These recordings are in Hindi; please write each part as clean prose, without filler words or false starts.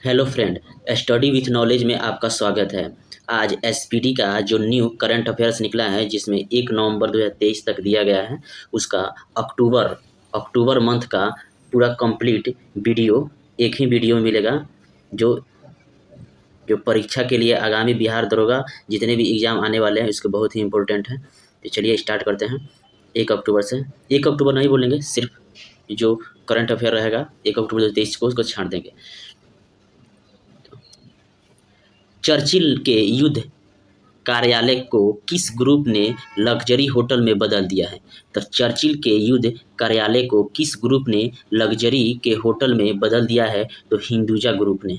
Hello friend, study with knowledge में आपका स्वागत है। आज एसपीटी का जो न्यू करंट अफेयर्स निकला है, जिसमें 1 नवंबर 2023 तक दिया गया है, उसका अक्टूबर मंथ का पूरा कंप्लीट वीडियो एक ही वीडियो में मिलेगा। जो जो परीक्षा के लिए आगामी बिहार दरोगा जितने भी एग्ज़ाम आने वाले हैं, उसके बहुत ही इंपॉर्टेंट है। तो चलिए स्टार्ट करते हैं। 1 अक्टूबर से 1 अक्टूबर नहीं बोलेंगे, सिर्फ जो करंट अफेयर रहेगा 1 अक्टूबर 2023 को उसको छाँट देंगे। चर्चिल के युद्ध कार्यालय को किस ग्रुप ने लग्जरी होटल में बदल दिया है? तो चर्चिल के युद्ध कार्यालय को किस ग्रुप ने लग्जरी के होटल में बदल दिया है? तो हिंदुजा ग्रुप ने।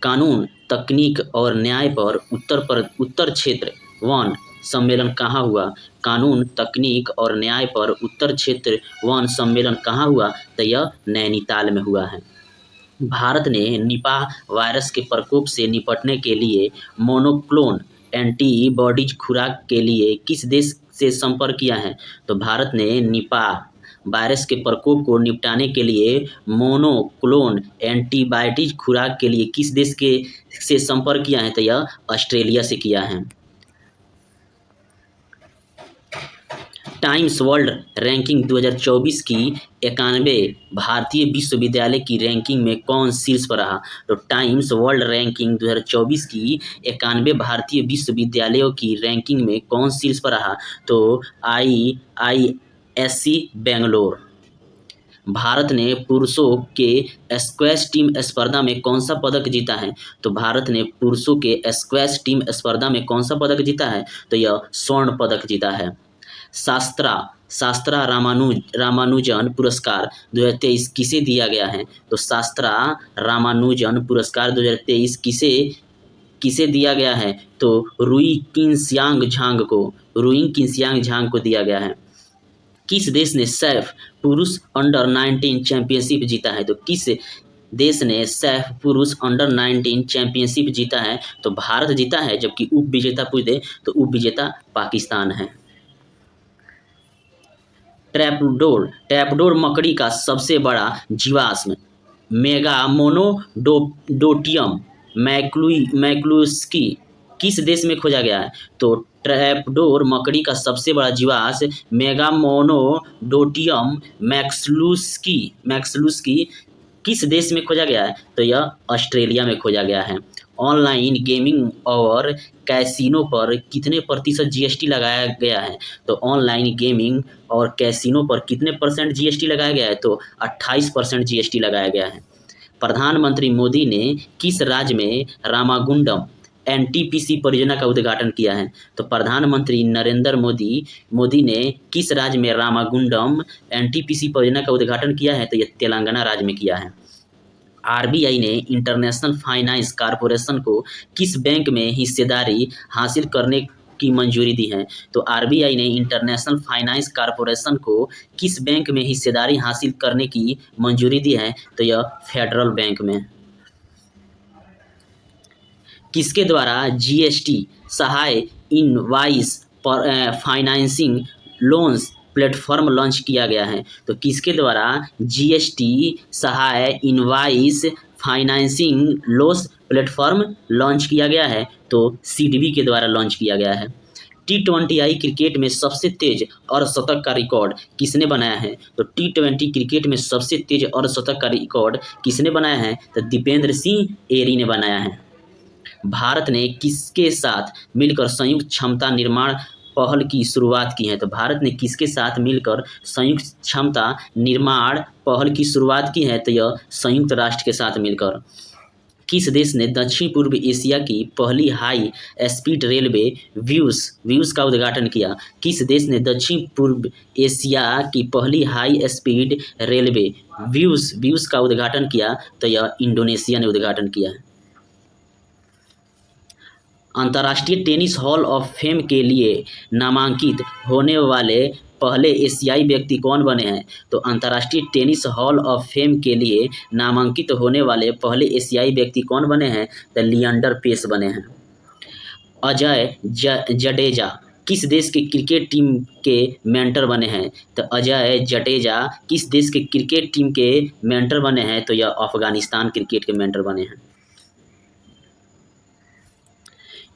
कानून, तकनीक और न्याय पर उत्तर क्षेत्र 1 सम्मेलन कहाँ हुआ? कानून, तकनीक और न्याय पर उत्तर क्षेत्र 1 सम्मेलन कहाँ हुआ? तो यह नैनीताल में हुआ है। भारत ने निपाह वायरस के प्रकोप से निपटने के लिए मोनोक्लोन एंटीबॉडीज खुराक के लिए किस देश से संपर्क किया है? तो भारत ने निपाह वायरस के प्रकोप को निपटाने के लिए मोनोक्लोन एंटीबायोटिक खुराक के लिए किस देश से संपर्क किया है? तो यह ऑस्ट्रेलिया से किया है। टाइम्स वर्ल्ड रैंकिंग 2024 की 91 भारतीय विश्वविद्यालय की रैंकिंग में कौन शीर्ष पर रहा? तो टाइम्स वर्ल्ड रैंकिंग 2024 की 91 भारतीय विश्वविद्यालयों की रैंकिंग में कौन शीर्ष पर रहा? तो IISc बेंगलोर। भारत ने पुरुषों के स्क्वैश टीम स्पर्धा में कौन सा पदक जीता है? तो भारत ने पुरुषों के स्क्वैश टीम स्पर्धा में कौन सा पदक जीता है? तो यह स्वर्ण पदक जीता है। शास्त्रा रामानुजन पुरस्कार 2023 किसे दिया गया है? तो शास्त्रा रामानुजन पुरस्कार 2023 किसे दिया गया है? तो रुई किंगसियांग झांग को दिया गया है। किस देश ने सैफ पुरुष अंडर 19 चैंपियनशिप जीता है? तो किस देश ने सैफ पुरुष अंडर 19 चैंपियनशिप जीता है? तो भारत जीता है, जबकि उप विजेता पूछे तो उप विजेता पाकिस्तान है। ट्रैपडोर मकड़ी का सबसे बड़ा जीवाश्म मेगामोनोडोटियम मैक्लुस्की किस देश में खोजा गया है? तो ट्रैपडोर मकड़ी का सबसे बड़ा जीवाश्म मेगामोनोडोटियम मैक्सलुस्की किस देश में खोजा गया है? तो यह ऑस्ट्रेलिया में खोजा गया है। ऑनलाइन गेमिंग और कैसीनो पर कितने प्रतिशत जीएसटी लगाया गया है? तो ऑनलाइन गेमिंग और कैसीनो पर कितने % जीएसटी लगाया गया है? तो 28% जीएसटी लगाया गया है। प्रधानमंत्री मोदी ने किस राज्य में रामागुंडम एनटीपीसी परियोजना का उद्घाटन किया है? तो प्रधानमंत्री नरेंद्र मोदी ने किस राज्य में रामागुंडम एनटीपीसी परियोजना का उद्घाटन किया है? तो यह तेलंगाना राज्य में किया है। आरबीआई ने इंटरनेशनल फाइनेंस कॉरपोरेशन को किस बैंक में हिस्सेदारी हासिल करने की मंजूरी दी है? तो आरबीआई ने इंटरनेशनल फाइनेंस कॉरपोरेशन को किस बैंक में हिस्सेदारी हासिल करने की मंजूरी दी है? तो यह फेडरल बैंक में। किसके द्वारा GST Sahay invoice financing loans platform launch किया गया है? तो किसके द्वारा GST Sahay invoice financing loans platform launch किया गया है? तो सीडबी के द्वारा लॉन्च किया गया है। T20I क्रिकेट में सबसे तेज अर्धशतक का रिकॉर्ड किसने बनाया है? तो T20 क्रिकेट में सबसे तेज अर्धशतक का रिकॉर्ड किसने बनाया है? तो दीपेंद्र सिंह एरी ने बनाया है। भारत ने किसके साथ मिलकर संयुक्त क्षमता निर्माण पहल की शुरुआत की है? तो भारत ने किसके साथ मिलकर संयुक्त क्षमता निर्माण पहल की शुरुआत की है? तो यह संयुक्त राष्ट्र के साथ मिलकर। किस देश ने दक्षिण पूर्व एशिया की पहली हाई स्पीड रेलवे व्यूज का उद्घाटन किया? किस देश ने दक्षिण पूर्व एशिया की पहली हाई स्पीड रेलवे व्यूज का उद्घाटन किया? तो यह इंडोनेशिया ने उद्घाटन किया है। अंतर्राष्ट्रीय टेनिस हॉल ऑफ फेम के लिए नामांकित होने वाले पहले एशियाई व्यक्ति कौन बने हैं? तो अंतर्राष्ट्रीय टेनिस हॉल ऑफ फेम के लिए नामांकित होने वाले पहले एशियाई व्यक्ति कौन बने हैं? तो लिएंडर पेस बने हैं। अजय जडेजा किस देश के क्रिकेट टीम के मेंटर बने हैं? तो अजय जडेजा किस देश के क्रिकेट टीम के मेंटर बने हैं? तो यह अफगानिस्तान क्रिकेट के मेंटर बने हैं।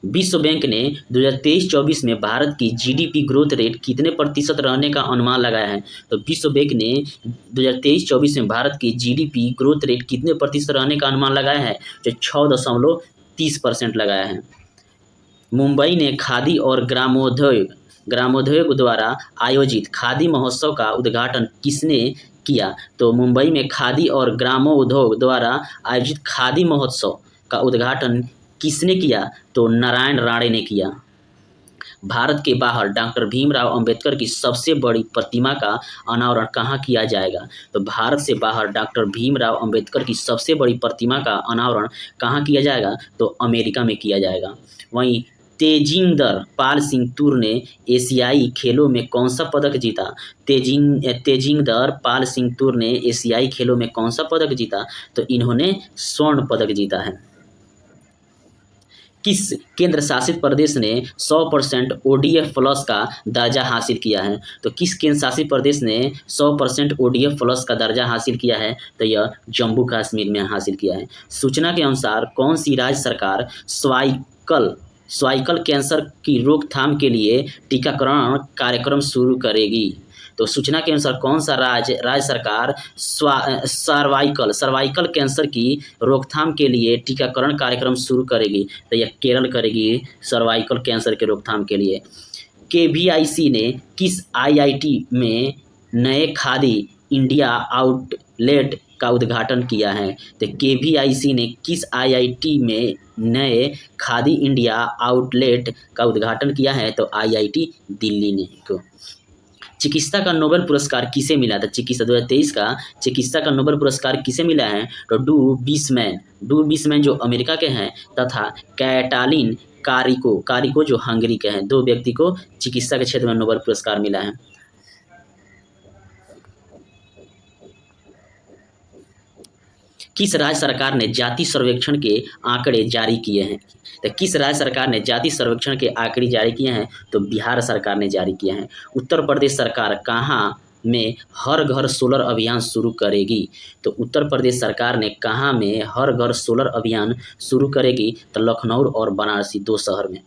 विश्व बैंक ने 2023-24 में भारत की जीडीपी ग्रोथ रेट कितने प्रतिशत रहने का अनुमान लगाया है? तो विश्व बैंक ने 2023-24 में भारत की जीडीपी ग्रोथ रेट कितने प्रतिशत रहने का अनुमान लगाया है? जो 6.30% लगाया है। मुंबई ने खादी और ग्रामोद्योग द्वारा आयोजित खादी महोत्सव का उद्घाटन किसने किया? तो मुंबई में खादी और ग्रामोद्योग द्वारा आयोजित खादी महोत्सव का उद्घाटन किसने किया? तो नारायण राणे ने किया। भारत के बाहर डॉक्टर भीमराव अंबेडकर की सबसे बड़ी प्रतिमा का अनावरण कहाँ किया जाएगा? तो भारत से बाहर डॉक्टर भीमराव अंबेडकर की सबसे बड़ी प्रतिमा का अनावरण कहाँ किया जाएगा? तो अमेरिका में किया जाएगा। वहीं तेजिंदर पाल सिंह तूर ने एशियाई खेलों में कौन सा पदक जीता? तेजिंदर पाल सिंह तूर ने एशियाई खेलों में कौन सा पदक जीता? तो इन्होंने स्वर्ण पदक जीता है। किस केंद्र शासित प्रदेश ने 100% ODF प्लस का दर्जा हासिल किया है? तो किस केंद्र शासित प्रदेश ने 100% ODF प्लस का दर्जा हासिल किया है? तो यह जम्मू कश्मीर में हासिल किया है। सूचना के अनुसार कौन सी राज्य सरकार स्वाइकल कैंसर की रोकथाम के लिए टीकाकरण कार्यक्रम शुरू करेगी? तो सूचना के अनुसार कौन सा राज्य सरकार सर्वाइकल कैंसर की रोकथाम के लिए टीकाकरण कार्यक्रम शुरू करेगी? तो यह केरल करेगी सर्वाइकल कैंसर के रोकथाम के लिए। KVIC ने किस IIT में नए खादी इंडिया आउटलेट का उद्घाटन किया है? तो KVIC ने किस IIT में नए खादी इंडिया आउटलेट का उद्घाटन किया है? तो IIT दिल्ली ने को। चिकित्सा का नोबेल पुरस्कार किसे मिला था? चिकित्सा 2023 का चिकित्सा का नोबेल पुरस्कार किसे मिला है? तो डू बीसमैन जो अमेरिका के हैं तथा कैटालिन कारिको जो हंगरी के हैं। 2 व्यक्ति को चिकित्सा के क्षेत्र में नोबेल पुरस्कार मिला है। किस राज्य सरकार ने जाति सर्वेक्षण के आंकड़े जारी किए हैं? तो किस राज्य सरकार ने जाति सर्वेक्षण के आंकड़े जारी किए हैं? तो बिहार सरकार ने जारी किए हैं। उत्तर प्रदेश सरकार कहाँ में हर घर सोलर अभियान शुरू करेगी? तो उत्तर प्रदेश सरकार ने कहाँ में हर घर सोलर अभियान शुरू करेगी? तो लखनऊ और बनारसी 2 शहर में।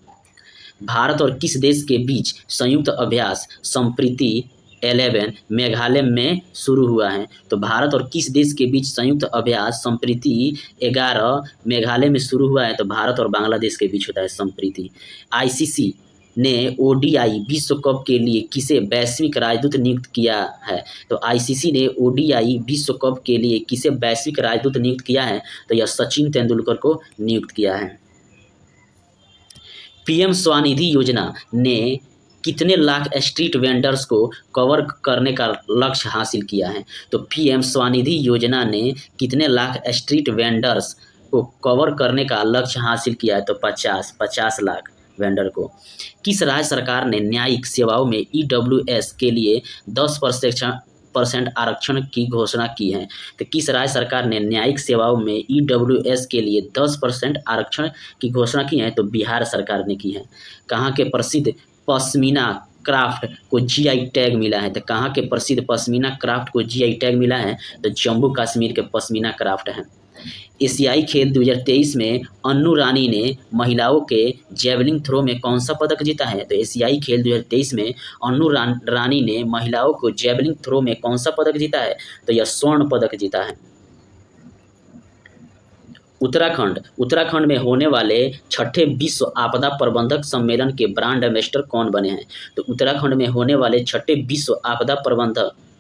भारत और किस देश के बीच संयुक्त अभ्यास संप्रीति 11 मेघालय में शुरू हुआ है? तो भारत और किस देश के बीच संयुक्त अभ्यास संप्रीति 11 मेघालय में शुरू हुआ है? तो भारत और बांग्लादेश के बीच होता है संप्रीति। ICC ने ODI विश्व कप के लिए किसे वैश्विक राजदूत नियुक्त किया है? तो ICC ने ODI विश्व कप के लिए किसे वैश्विक राजदूत नियुक्त किया है? तो यह सचिन तेंदुलकर को नियुक्त किया है। PM स्वनिधि योजना ने कितने लाख स्ट्रीट वेंडर्स को कवर करने का लक्ष्य हासिल किया है? तो PM स्वनिधि योजना ने कितने लाख स्ट्रीट वेंडर्स को कवर करने का लक्ष्य हासिल किया है? तो 50 लाख वेंडर को। किस राज्य सरकार ने न्यायिक सेवाओं में EWS के लिए 10% आरक्षण की घोषणा की है? तो किस राज्य सरकार ने न्यायिक सेवाओं में EWS के लिए 10% आरक्षण की घोषणा की है? तो बिहार सरकार ने की है। कहाँ के प्रसिद्ध पश्मीना क्राफ्ट को GI टैग मिला है? तो कहाँ के प्रसिद्ध पश्मीना क्राफ्ट को GI टैग मिला है? तो जम्मू कश्मीर के पश्मीना क्राफ्ट हैं। एशियाई खेल 2023 में अन्नू रानी ने महिलाओं के जेवलिन थ्रो में कौन सा पदक जीता है? तो एशियाई खेल 2023 में अन्नू रानी ने महिलाओं को जेवलिन थ्रो में कौन सा पदक जीता है? तो यह स्वर्ण पदक जीता है। उत्तराखंड में होने वाले 6ठे विश्व आपदा प्रबंधक सम्मेलन के ब्रांड एम्बेसडर कौन बने हैं? तो उत्तराखंड में होने वाले 6ठे विश्व आपदा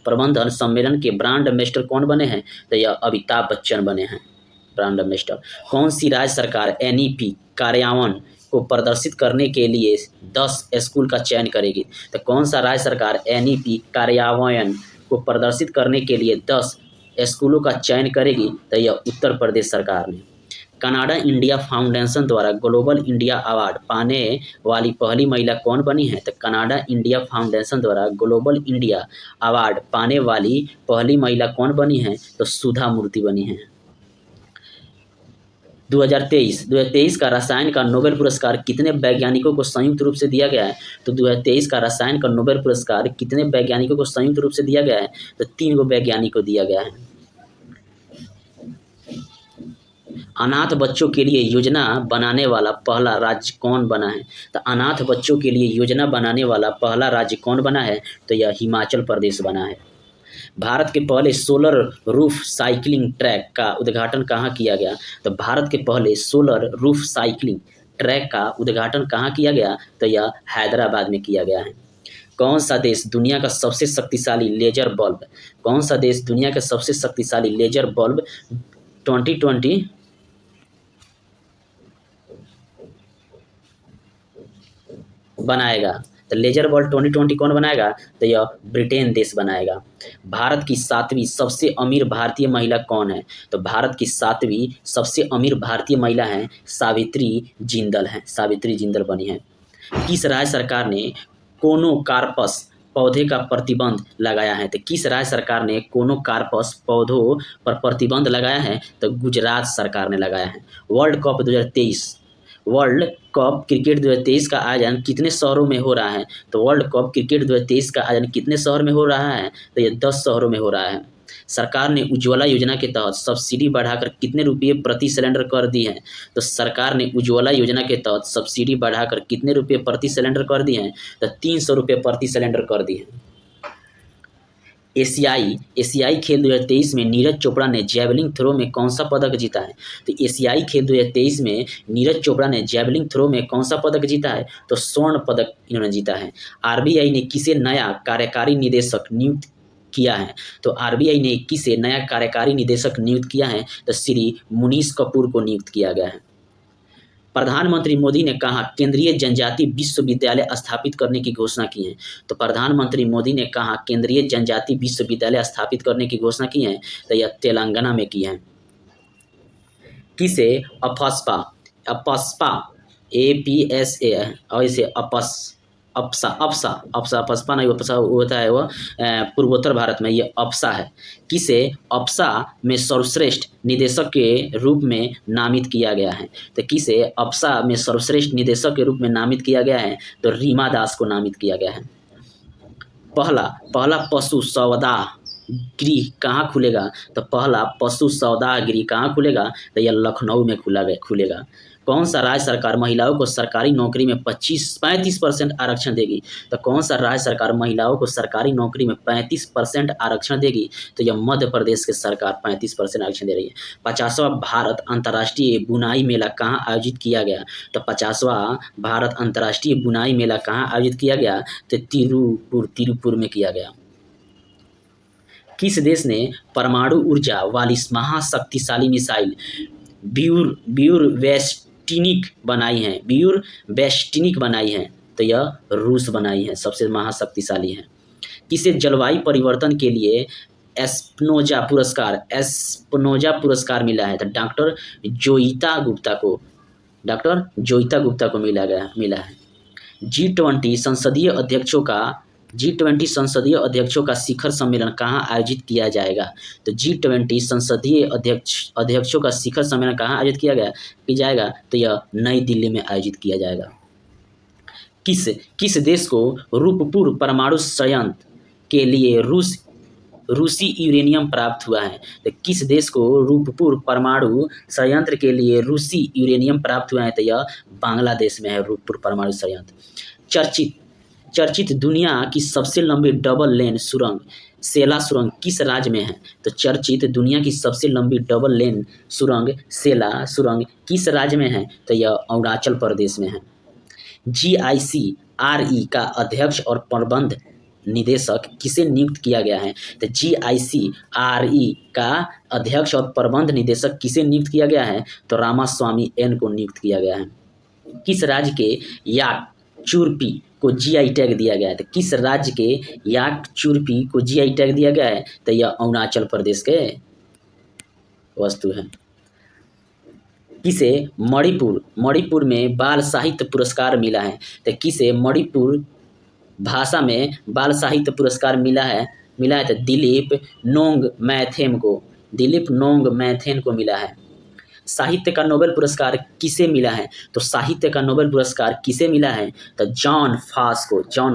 प्रबंधन सम्मेलन के ब्रांड एम्बेसडर कौन बने हैं? तो यह अमिताभ बच्चन बने हैं ब्रांड एम्बेसडर। कौन सी राज्य सरकार NEP कार्यान्वयन को प्रदर्शित करने के लिए 10 स्कूल का चयन करेगी? तो कौन सा राज्य सरकार NEP कार्यान्वयन को प्रदर्शित करने के लिए 10 स्कूलों का चयन करेगी? तो यह उत्तर प्रदेश सरकार ने। कनाडा इंडिया फाउंडेशन द्वारा ग्लोबल इंडिया अवार्ड पाने वाली पहली महिला कौन बनी है? तो कनाडा इंडिया फाउंडेशन द्वारा ग्लोबल इंडिया अवार्ड पाने वाली पहली महिला कौन बनी है? तो सुधा मूर्ति बनी है। 2023 का रसायन का नोबेल पुरस्कार कितने वैज्ञानिकों को संयुक्त रूप से दिया गया है? तो 2023 का रसायन का नोबेल पुरस्कार कितने वैज्ञानिकों को संयुक्त रूप से दिया गया है? तो 3 गो वैज्ञानिकों को दिया गया है। अनाथ बच्चों के लिए योजना बनाने वाला पहला राज्य कौन बना है? तो अनाथ बच्चों के लिए योजना बनाने वाला पहला राज्य कौन बना है? तो यह हिमाचल प्रदेश बना है। भारत के पहले सोलर रूफ साइकिलिंग ट्रैक का उद्घाटन कहाँ किया गया? तो भारत के पहले सोलर रूफ साइकिलिंग ट्रैक का उद्घाटन कहाँ किया गया? तो यह हैदराबाद में किया गया है। कौन सा देश दुनिया का सबसे शक्तिशाली लेजर बल्ब 2020 बनाएगा? तो लेजर बल्ब 2020 कौन बनाएगा? तो यह ब्रिटेन देश बनाएगा। भारत की 7वीं सबसे अमीर भारतीय महिला कौन है? तो भारत की 7वीं सबसे अमीर भारतीय महिला हैं सावित्री जिंदल बनी है। किस राज्य सरकार ने कोनोकार्पस पौधे का प्रतिबंध लगाया है? तो किस राज्य सरकार ने कोनोकार्पस पौधों पर प्रतिबंध लगाया है? तो गुजरात सरकार ने लगाया है। वर्ल्ड कप क्रिकेट 2023 का आयोजन कितने शहरों में हो रहा है? तो वर्ल्ड कप क्रिकेट 2023 का आयोजन कितने शहर में हो रहा है? तो ये 10 शहरों में हो रहा है। सरकार ने उज्ज्वला योजना के तहत सब्सिडी बढ़ाकर कितने रुपये प्रति सिलेंडर कर दी है? तो सरकार ने उज्ज्वला योजना के तहत सब्सिडी बढ़ाकर कितने रुपये प्रति सिलेंडर कर दिए हैं? तो 300 रुपये प्रति सिलेंडर कर दिए हैं। एशियाई खेल 2023 में नीरज चोपड़ा ने जैवलिन थ्रो में कौन सा पदक जीता है? तो एशियाई खेल 2023 में नीरज चोपड़ा ने जैवलिन थ्रो में कौन सा पदक जीता है? तो स्वर्ण पदक इन्होंने जीता है। आरबीआई ने किसे नया कार्यकारी निदेशक नियुक्त किया है? तो आरबीआई ने किसे नया कार्यकारी निदेशक नियुक्त किया है? तो श्री मुनीष कपूर को नियुक्त किया गया है। प्रधानमंत्री मोदी ने कहा केंद्रीय जनजाति विश्वविद्यालय स्थापित करने की घोषणा की है? तो प्रधानमंत्री मोदी ने कहा केंद्रीय जनजाति विश्वविद्यालय स्थापित करने की घोषणा की है? तो यह तेलंगाना में की है। किसे अपस्पा APSA और इसे अपसा नहीं, अपसा होता है वो पूर्वोत्तर भारत में, ये अपसा है। किसे अपसा में सर्वश्रेष्ठ निदेशक के रूप में नामित किया गया है? तो किसे अपसा में सर्वश्रेष्ठ निदेशक के रूप में नामित किया गया है? तो रीमा दास को नामित किया गया है। पहला पशु सौदा गृह कहाँ खुलेगा? तो पहला पशु सौदा गृह कहाँ खुलेगा? तो यह लखनऊ में खुलेगा। कौन सा राज्य सरकार महिलाओं को सरकारी नौकरी में 35% आरक्षण देगी? तो कौन सा राज्य सरकार महिलाओं को सरकारी नौकरी में 35% आरक्षण देगी? तो यह मध्य प्रदेश की सरकार 35% आरक्षण दे रही है। 50वां भारत अंतर्राष्ट्रीय बुनाई मेला कहाँ आयोजित किया गया? तो 50वां भारत अंतर्राष्ट्रीय बुनाई मेला कहाँ आयोजित किया गया? तो तिरुपुर में किया गया। किस देश ने परमाणु ऊर्जा वाली महाशक्तिशाली मिसाइल ब्यूरवेस्टिनिक बनाई है? तो यह रूस बनाई है, सबसे महाशक्तिशाली है। किसे जलवायु परिवर्तन के लिए एस्पिनोजा पुरस्कार मिला है? तो डॉक्टर जोइता गुप्ता को मिला है। G20 संसदीय अध्यक्षों का शिखर सम्मेलन कहाँ आयोजित किया जाएगा? तो G20 संसदीय अध्यक्षों का शिखर सम्मेलन कहाँ आयोजित किया जाएगा? तो यह नई दिल्ली में आयोजित किया जाएगा। किस देश को रूपपुर परमाणु संयंत्र के लिए रूसी यूरेनियम प्राप्त हुआ है? तो किस देश को रूपपुर परमाणु संयंत्र के लिए रूसी यूरेनियम प्राप्त हुआ है? तो यह बांग्लादेश में है रूपपुर परमाणु संयंत्र। चर्चित दुनिया की सबसे लंबी डबल लेन सुरंग सेला सुरंग किस राज्य में है? तो चर्चित दुनिया की सबसे लंबी डबल लेन सुरंग सेला सुरंग किस राज्य में है? तो यह अरुणाचल प्रदेश में है। GICRE का अध्यक्ष और प्रबंध निदेशक किसे नियुक्त किया गया है? तो GICRE का अध्यक्ष और प्रबंध निदेशक किसे नियुक्त किया गया है? तो रामास्वामी N को नियुक्त किया गया है। किस राज्य के याक चुरपी को GI टैग दिया गया है? तो किस राज्य के याक चुरपी को GI टैग दिया गया है? तो यह अरुणाचल प्रदेश के वस्तु है। किसे मणिपुर में बाल साहित्य पुरस्कार मिला है? तो किसे मणिपुर भाषा में बाल साहित्य पुरस्कार मिला है? तो दिलीप नोंग मैथेन को मिला है। साहित्य का नोबेल पुरस्कार किसे मिला है? तो साहित्य का नोबेल पुरस्कार किसे मिला है? तो जॉन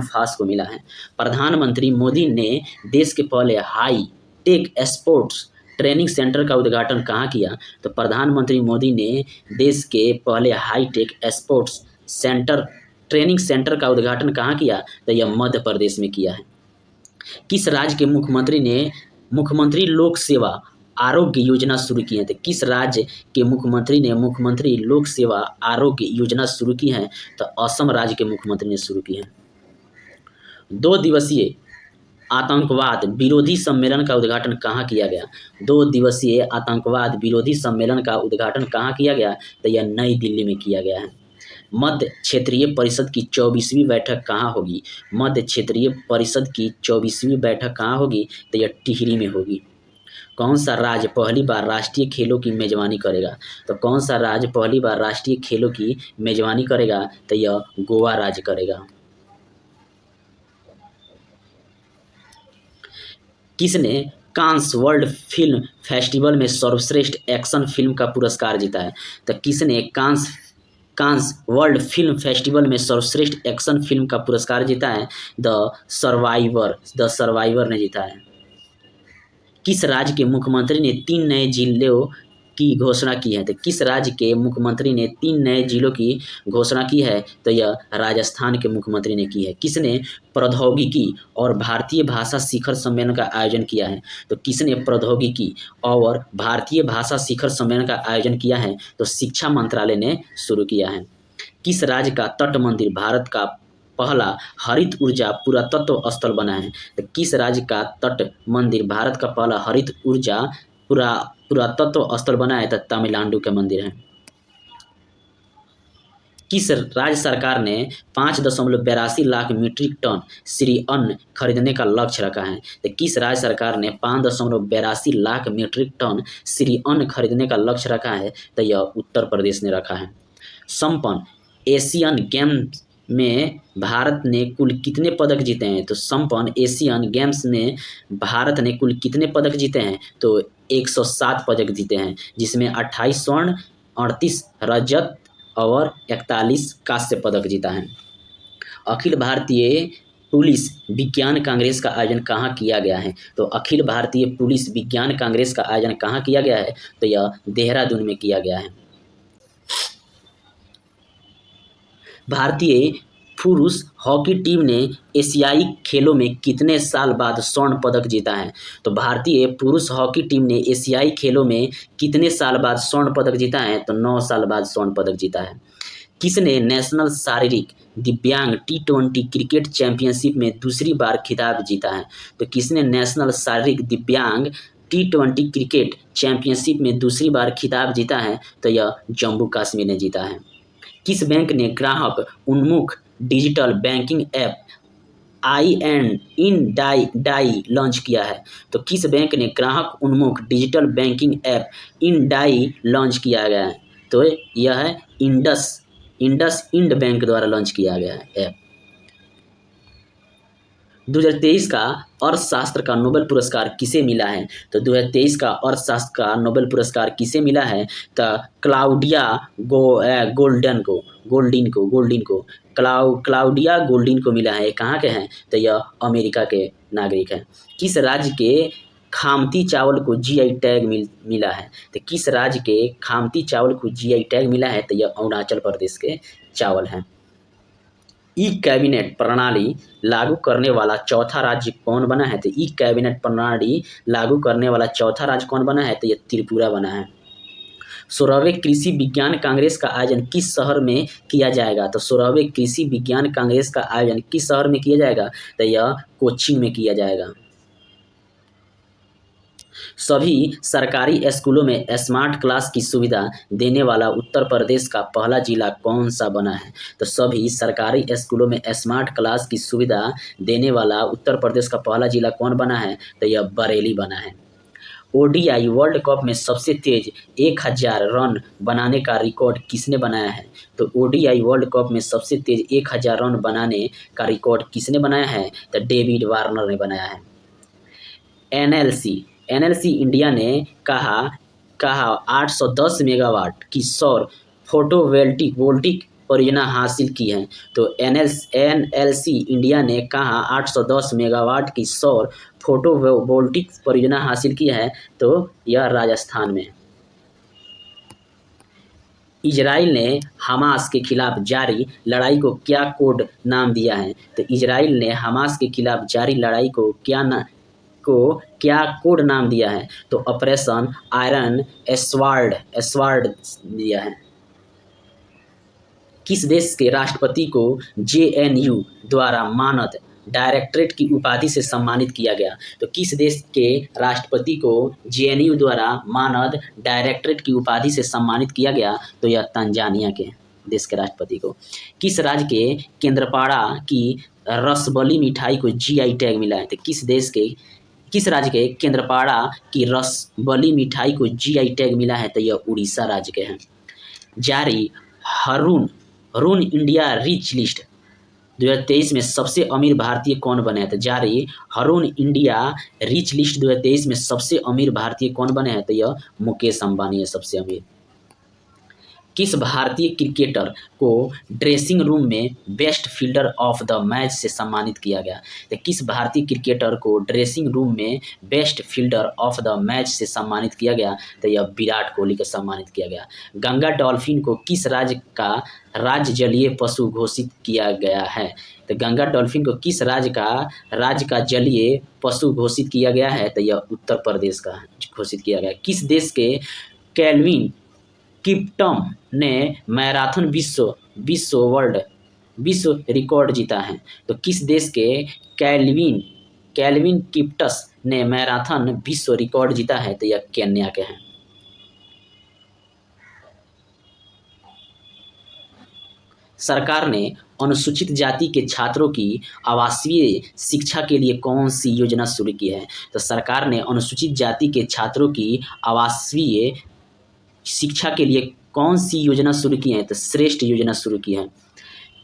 फास को मिला है। प्रधानमंत्री मोदी ने देश के पहले high tech sports training centre का उद्घाटन कहाँ किया? तो प्रधानमंत्री मोदी ने देश के पहले high tech sports training centre का उद्घाटन कहाँ किया? तो यह मध्य प्रदेश में किया है। किस राज्य के मुख्यमंत्री ने मुख्यमंत्री लोक सेवा आरोग्य योजना शुरू की है? तो किस राज्य के मुख्यमंत्री ने मुख्यमंत्री लोक सेवा आरोग्य योजना शुरू की है? तो असम राज्य के मुख्यमंत्री ने शुरू की है। 2 दिवसीय आतंकवाद विरोधी सम्मेलन का उद्घाटन कहाँ किया गया? 2 दिवसीय आतंकवाद विरोधी सम्मेलन का उद्घाटन कहाँ किया गया? तो यह नई दिल्ली में किया गया है। मध्य क्षेत्रीय परिषद की 24वीं बैठक कहाँ होगी? मध्य क्षेत्रीय परिषद की 24वीं बैठक कहाँ होगी? तो यह टिहरी में होगी। कौन सा राज्य पहली बार राष्ट्रीय खेलों की मेजबानी करेगा? तो कौन सा राज्य पहली बार राष्ट्रीय खेलों की मेजबानी करेगा? तो यह गोवा राज्य करेगा। किसने कांस वर्ल्ड फिल्म फेस्टिवल में सर्वश्रेष्ठ एक्शन फिल्म का पुरस्कार जीता है? तो किसने कांस वर्ल्ड फिल्म फेस्टिवल में सर्वश्रेष्ठ एक्शन फिल्म का पुरस्कार जीता है? द सर्वाइवर ने जीता है। किस राज्य के मुख्यमंत्री ने 3 नए जिलों की घोषणा की है? तो किस राज्य के मुख्यमंत्री ने 3 नए जिलों की घोषणा की है? तो यह राजस्थान के मुख्यमंत्री ने की है। किसने प्रौद्योगिकी और भारतीय भाषा शिखर सम्मेलन का आयोजन किया है? तो किसने प्रौद्योगिकी और भारतीय भाषा शिखर सम्मेलन का आयोजन किया है? तो शिक्षा मंत्रालय ने शुरू किया है। किस राज्य का तट मंदिर भारत का पहला हरित ऊर्जा पुरातत्व स्थल बना है? तो किस राज्य का तट मंदिर भारत का पहला हरित ऊर्जा पुरातत्व स्थल बना है? तो तमिलनाडु के मंदिर है। किस राज्य सरकार ने 5.82 लाख मीट्रिक टन श्री अन्न खरीदने का लक्ष्य रखा है? तो किस राज्य सरकार ने 5.82 लाख मीट्रिक टन श्री अन्न खरीदने का लक्ष्य रखा है? तो यह उत्तर प्रदेश ने रखा है। संपन्न एशियन गेम्स में भारत ने कुल कितने पदक जीते हैं? तो संपन्न एशियन गेम्स में भारत ने कुल कितने पदक जीते हैं? तो 107 पदक जीते हैं, जिसमें 28 स्वर्ण, 38 रजत और 41 कांस्य पदक जीता है। अखिल भारतीय पुलिस विज्ञान कांग्रेस का आयोजन कहाँ किया गया है? तो अखिल भारतीय पुलिस विज्ञान कांग्रेस का आयोजन कहाँ किया गया है? तो यह देहरादून में किया गया है। भारतीय पुरुष हॉकी टीम ने एशियाई खेलों में कितने साल बाद स्वर्ण पदक जीता है? तो भारतीय पुरुष हॉकी टीम ने एशियाई खेलों में कितने साल बाद स्वर्ण पदक जीता है? तो 9 साल बाद स्वर्ण पदक जीता है। किसने नेशनल शारीरिक दिव्यांग T20 क्रिकेट चैंपियनशिप में दूसरी बार खिताब जीता है? तो किसने नेशनल शारीरिक दिव्यांग T20 क्रिकेट चैंपियनशिप में दूसरी बार खिताब जीता है? तो यह जम्मू कश्मीर ने जीता है। किस बैंक ने ग्राहक उन्मुख digital banking app INDAI launch किया है? तो किस बैंक ने ग्राहक उन्मुख digital banking app INDAI launch किया गया है? तो यह है इंड बैंक द्वारा लॉन्च किया गया है ऐप। 2023 का अर्थशास्त्र का नोबेल पुरस्कार किसे मिला है? तो 2023 का अर्थशास्त्र का नोबेल पुरस्कार किसे मिला है? तो क्लाउडिया गोल्डिन को मिला है। कहाँ के हैं? तो यह अमेरिका के नागरिक हैं। किस राज्य के खामती चावल को GI टैग मिला है? तो किस राज्य के खामती चावल को GI टैग मिला है? तो यह अरुणाचल प्रदेश के चावल हैं। ई कैबिनेट प्रणाली लागू करने वाला चौथा राज्य कौन बना है? तो ई कैबिनेट प्रणाली लागू करने वाला चौथा राज्य कौन बना है? तो यह त्रिपुरा बना है। 16वें कृषि विज्ञान कांग्रेस का आयोजन किस शहर में किया जाएगा? तो 16वें कृषि विज्ञान कांग्रेस का आयोजन किस शहर में किया जाएगा? तो यह कोच्चि में किया जाएगा। सभी सरकारी स्कूलों में स्मार्ट क्लास की सुविधा देने वाला उत्तर प्रदेश का पहला जिला कौन सा बना है? तो सभी सरकारी स्कूलों में स्मार्ट क्लास की सुविधा देने वाला उत्तर प्रदेश का पहला जिला कौन बना है? तो यह बरेली बना है। ODI वर्ल्ड कप में सबसे तेज 1000 रन बनाने का रिकॉर्ड किसने बनाया है? तो ODI वर्ल्ड कप में सबसे तेज 1000 रन बनाने का रिकॉर्ड किसने बनाया है? तो डेविड वार्नर ने बनाया है। NLC इंडिया ने कहा कहा 810 मेगावाट की सौर वोल्टिक परियोजना हासिल की है। तो एनएलसी इंडिया ने कहा 810 मेगावाट की सौर फोटोवोल्टिक परियोजना हासिल की है, तो यह राजस्थान में। इजराइल ने हमास के खिलाफ जारी लड़ाई को क्या कोड नाम दिया है? तो इजराइल ने हमास के खिलाफ जारी लड़ाई को क्या कोड नाम दिया है? तो ऑपरेशन आयरन एस्वार्ड दिया है। किस देश के राष्ट्रपति को जेएनयू द्वारा मानद डायरेक्टरेट की उपाधि से सम्मानित किया गया? तो किस देश के राष्ट्रपति को जेएनयू द्वारा मानद डायरेक्टरेट की उपाधि से सम्मानित किया गया? तो यह तंजानिया के देश के राष्ट्रपति को। किस राज्य के केंद्रपाड़ा की रसबली मिठाई को जीआई टैग मिला है? तो किस राज्य के केंद्रपाड़ा की रसबली मिठाई को जीआई टैग मिला है? तो यह उड़ीसा राज्य के हैं। जारी हरून इंडिया रिच लिस्ट 2023 में सबसे अमीर भारतीय कौन बने हैं? तो जारी हरून इंडिया रिच लिस्ट 2023 में सबसे अमीर भारतीय कौन बने हैं? तो यह मुकेश अंबानी है सबसे अमीर। किस भारतीय क्रिकेटर को ड्रेसिंग रूम में best fielder of the match से सम्मानित किया गया? तो किस भारतीय क्रिकेटर को ड्रेसिंग रूम में best fielder of the match से सम्मानित किया गया? तो यह विराट कोहली को सम्मानित किया गया। गंगा डॉल्फिन को किस राज्य का राज्य जलीय पशु घोषित किया गया है? तो गंगा डॉल्फिन को किस राज्य का जलीय पशु घोषित किया गया है? तो यह उत्तर प्रदेश का घोषित किया गया। किस देश के केल्विन किप्टम ने मैराथन विश्व रिकॉर्ड जीता है? तो किस देश के कैल्विन किप्टस ने मैराथन विश्व रिकॉर्ड जीता है? तो यह केन्या के हैं। सरकार ने अनुसूचित जाति के छात्रों की आवासीय शिक्षा के लिए कौन सी योजना शुरू की है? तो सरकार ने अनुसूचित जाति के छात्रों की आवासीय शिक्षा के लिए कौन सी योजना शुरू की है? तो श्रेष्ठ योजना शुरू की है।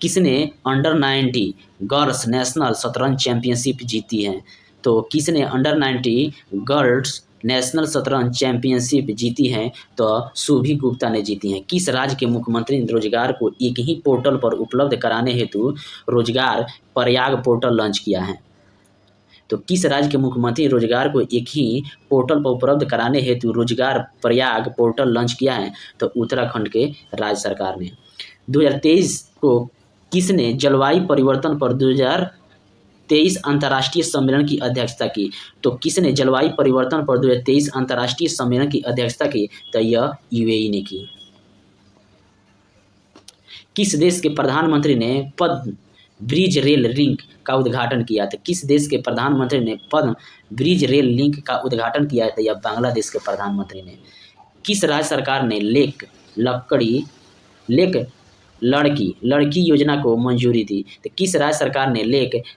किसने अंडर 90 गर्ल्स नेशनल शतरंज चैंपियनशिप जीती है? तो किसने अंडर 90 गर्ल्स नेशनल शतरंज चैंपियनशिप जीती है? तो शुभी गुप्ता ने जीती हैं। किस राज्य के मुख्यमंत्री ने रोजगार को एक ही पोर्टल पर उपलब्ध कराने हेतु रोजगार प्रयाग पोर्टल लॉन्च किया है? तो किस राज्य के मुख्यमंत्री रोजगार को एक ही पोर्टल पर उपलब्ध कराने हेतु रोजगार प्रयाग पोर्टल लॉन्च किया है? तो उत्तराखंड के राज्य सरकार ने। 2023 को किसने जलवायु परिवर्तन पर 2023 अंतर्राष्ट्रीय सम्मेलन की अध्यक्षता की? तो किसने जलवायु परिवर्तन पर 2023 अंतर्राष्ट्रीय सम्मेलन की अध्यक्षता की? तो यह यूएई ने की। किस देश के प्रधानमंत्री ने पद्म ब्रिज रेल लिंक का उद्घाटन किया? तो किस देश के प्रधानमंत्री ने पद्म ब्रिज रेल लिंक का उद्घाटन किया है? तो यह बांग्लादेश के प्रधानमंत्री ने। किस राज्य सरकार ने लड़की योजना को मंजूरी दी? तो किस राज्य सरकार ने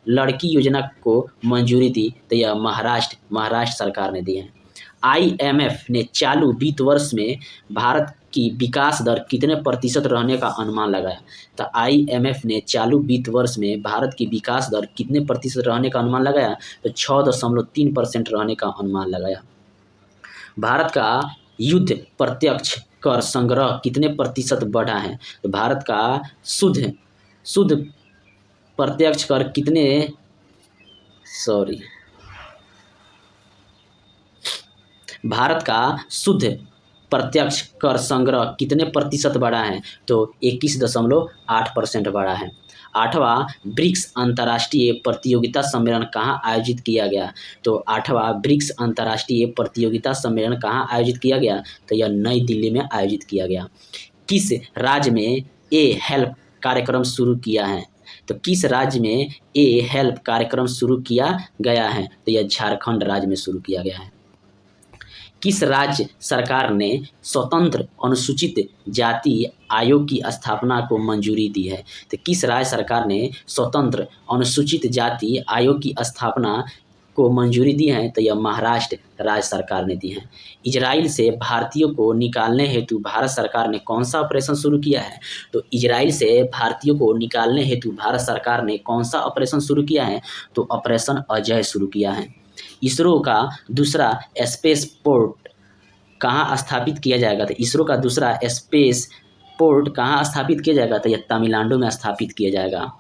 लड़की योजना को मंजूरी दी? तो यह महाराष्ट्र सरकार ने दी है। आईएमएफ ने चालू वित्त वर्ष में भारत की विकास दर कितने प्रतिशत रहने का अनुमान लगाया? तो आईएमएफ ने चालू वित्त वर्ष में भारत की विकास दर कितने प्रतिशत रहने का अनुमान लगाया? तो 6.3% रहने का अनुमान लगाया। भारत का युद्ध प्रत्यक्ष कर संग्रह कितने प्रतिशत बढ़ा है? तो भारत का शुद्ध प्रत्यक्ष कर भारत का शुद्ध प्रत्यक्ष कर संग्रह कितने प्रतिशत बढ़ा है? तो 21.8% बढ़ा है। 8वां ब्रिक्स अंतर्राष्ट्रीय प्रतियोगिता सम्मेलन कहाँ आयोजित किया गया? तो 8वां ब्रिक्स अंतर्राष्ट्रीय प्रतियोगिता सम्मेलन कहाँ आयोजित किया गया? तो यह नई दिल्ली में आयोजित किया गया। किस राज्य में ए हेल्प कार्यक्रम शुरू किया है? तो किस राज्य में ए हेल्प कार्यक्रम शुरू किया गया है? तो यह झारखंड राज्य में शुरू किया गया है। किस राज्य सरकार ने स्वतंत्र अनुसूचित जाति आयोग की स्थापना को मंजूरी दी है? तो किस राज्य सरकार ने स्वतंत्र अनुसूचित जाति आयोग की स्थापना को मंजूरी दी है? तो यह महाराष्ट्र राज्य सरकार ने दी है। इजराइल से भारतीयों को निकालने हेतु भारत सरकार ने कौन सा ऑपरेशन शुरू किया है? तो इजराइल से भारतीयों को निकालने हेतु भारत सरकार ने कौन सा ऑपरेशन शुरू किया है? तो ऑपरेशन अजय शुरू किया है। इसरो का दूसरा स्पेस पोर्ट कहाँ स्थापित किया जाएगा? तो इसरो का दूसरा स्पेस पोर्ट कहाँ स्थापित किया जाएगा? तो यह तमिलनाडु में स्थापित किया जाएगा।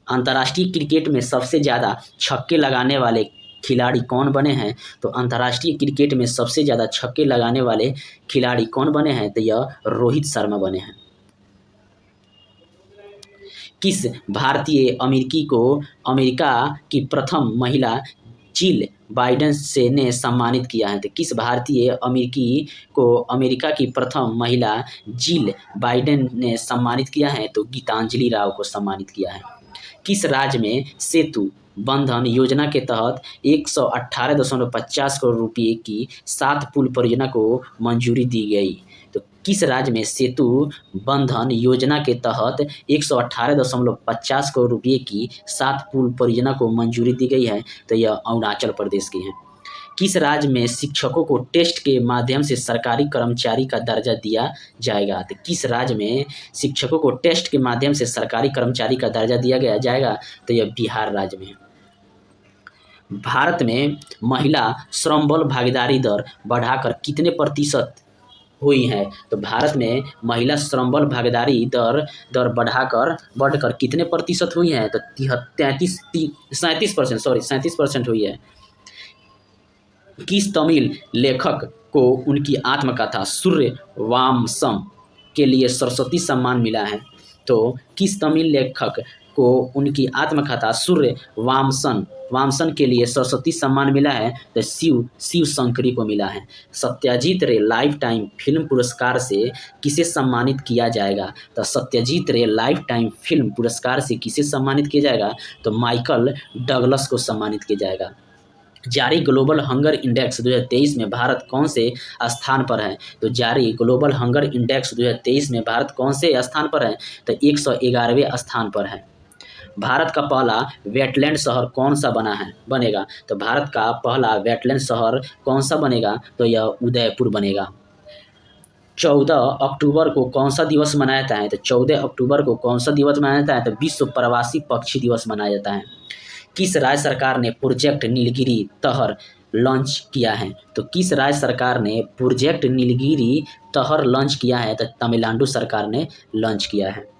अंतर्राष्ट्रीय क्रिकेट में सबसे ज़्यादा छक्के लगाने वाले खिलाड़ी कौन बने हैं? तो अंतर्राष्ट्रीय क्रिकेट में सबसे ज़्यादा छक्के लगाने वाले खिलाड़ी कौन बने हैं? तो यह रोहित शर्मा बने हैं। किस भारतीय अमेरिकी को अमेरिका की प्रथम महिला जिल बाइडेन से ने सम्मानित किया है? तो किस भारतीय अमेरिकी को अमेरिका की प्रथम महिला जिल बाइडेन ने सम्मानित किया है? तो गीतांजलि राव को सम्मानित किया है। किस राज्य में सेतु बंधन योजना के तहत 118.50 करोड़ रुपये की 7 पुल परियोजना को मंजूरी दी गई? तो किस राज्य में सेतु बंधन योजना के तहत 118.50 करोड़ रुपये की 7 पुल परियोजना को मंजूरी दी गई है? तो यह अरुणाचल प्रदेश की है। किस राज्य में शिक्षकों को टेस्ट के माध्यम से सरकारी कर्मचारी का दर्जा दिया जाएगा? तो किस राज्य में शिक्षकों को टेस्ट के माध्यम से सरकारी कर्मचारी का दर्जा दिया जाएगा? तो यह बिहार राज्य में है। भारत में महिला श्रम बल भागीदारी दर बढ़ाकर कितने प्रतिशत हुई है? तो भारत में महिला श्रम बल भागीदारी दर बढ़कर कितने प्रतिशत हुई है? तो 37% हुई है। किस तमिल लेखक को उनकी आत्मकथा सूर्यवंशम के लिए सरस्वती सम्मान मिला है? तो किस तमिल लेखक को उनकी आत्मकथा सूर्यवंशम के लिए सरस्वती सम्मान मिला है? तो शिव शंकरी को मिला है। सत्यजीत रे लाइफ टाइम फिल्म पुरस्कार से किसे सम्मानित किया जाएगा? तो सत्यजीत रे लाइफ टाइम फिल्म पुरस्कार से किसे सम्मानित किया जाएगा? तो माइकल डगलस को सम्मानित किया जाएगा। जारी ग्लोबल हंगर इंडेक्स 2023 में भारत कौन से स्थान पर है? तो जारी ग्लोबल हंगर इंडेक्स 2023 में भारत कौन से स्थान पर है? तो 111वें स्थान पर है। भारत का पहला वेटलैंड शहर कौन सा बनेगा? तो भारत का पहला वेटलैंड शहर कौन सा बनेगा? तो यह उदयपुर बनेगा। 14 अक्टूबर को कौन सा दिवस मनाया जाता है? तो 14 अक्टूबर को कौन सा दिवस मनाया जाता है? तो विश्व प्रवासी पक्षी दिवस मनाया जाता है। किस राज्य सरकार ने प्रोजेक्ट नीलगिरी तहर लॉन्च किया है? तो किस राज्य सरकार ने प्रोजेक्ट नीलगिरी तहर लॉन्च किया है? तो तमिलनाडु सरकार ने लॉन्च किया है।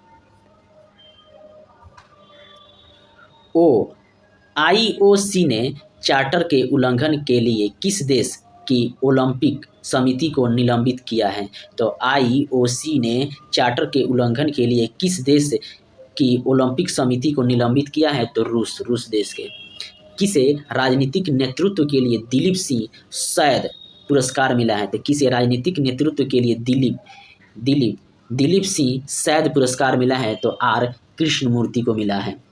IOC ने चार्टर के उल्लंघन के लिए किस देश की ओलंपिक समिति को निलंबित किया है? तो IOC ने चार्टर के उल्लंघन के लिए किस देश की ओलंपिक समिति को निलंबित किया है? तो रूस देश के। किसे राजनीतिक नेतृत्व के लिए दिलीप सिंह सैद पुरस्कार मिला है? तो किसे राजनीतिक नेतृत्व के लिए दिलीप सिंह सैद पुरस्कार मिला है? तो R कृष्णमूर्ति को मिला है।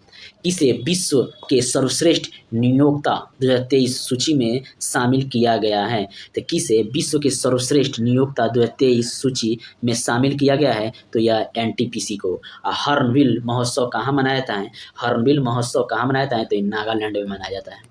किसे विश्व के सर्वश्रेष्ठ नियोक्ता 2023 सूची में शामिल किया गया है? तो किसे विश्व के सर्वश्रेष्ठ नियोक्ता 2023 सूची में शामिल किया गया है? तो यह NTPC को। हॉर्नबिल महोत्सव कहाँ मनाया जाता है? हॉर्नबिल महोत्सव कहाँ मनाया जाता है? तो नागालैंड में मनाया जाता है।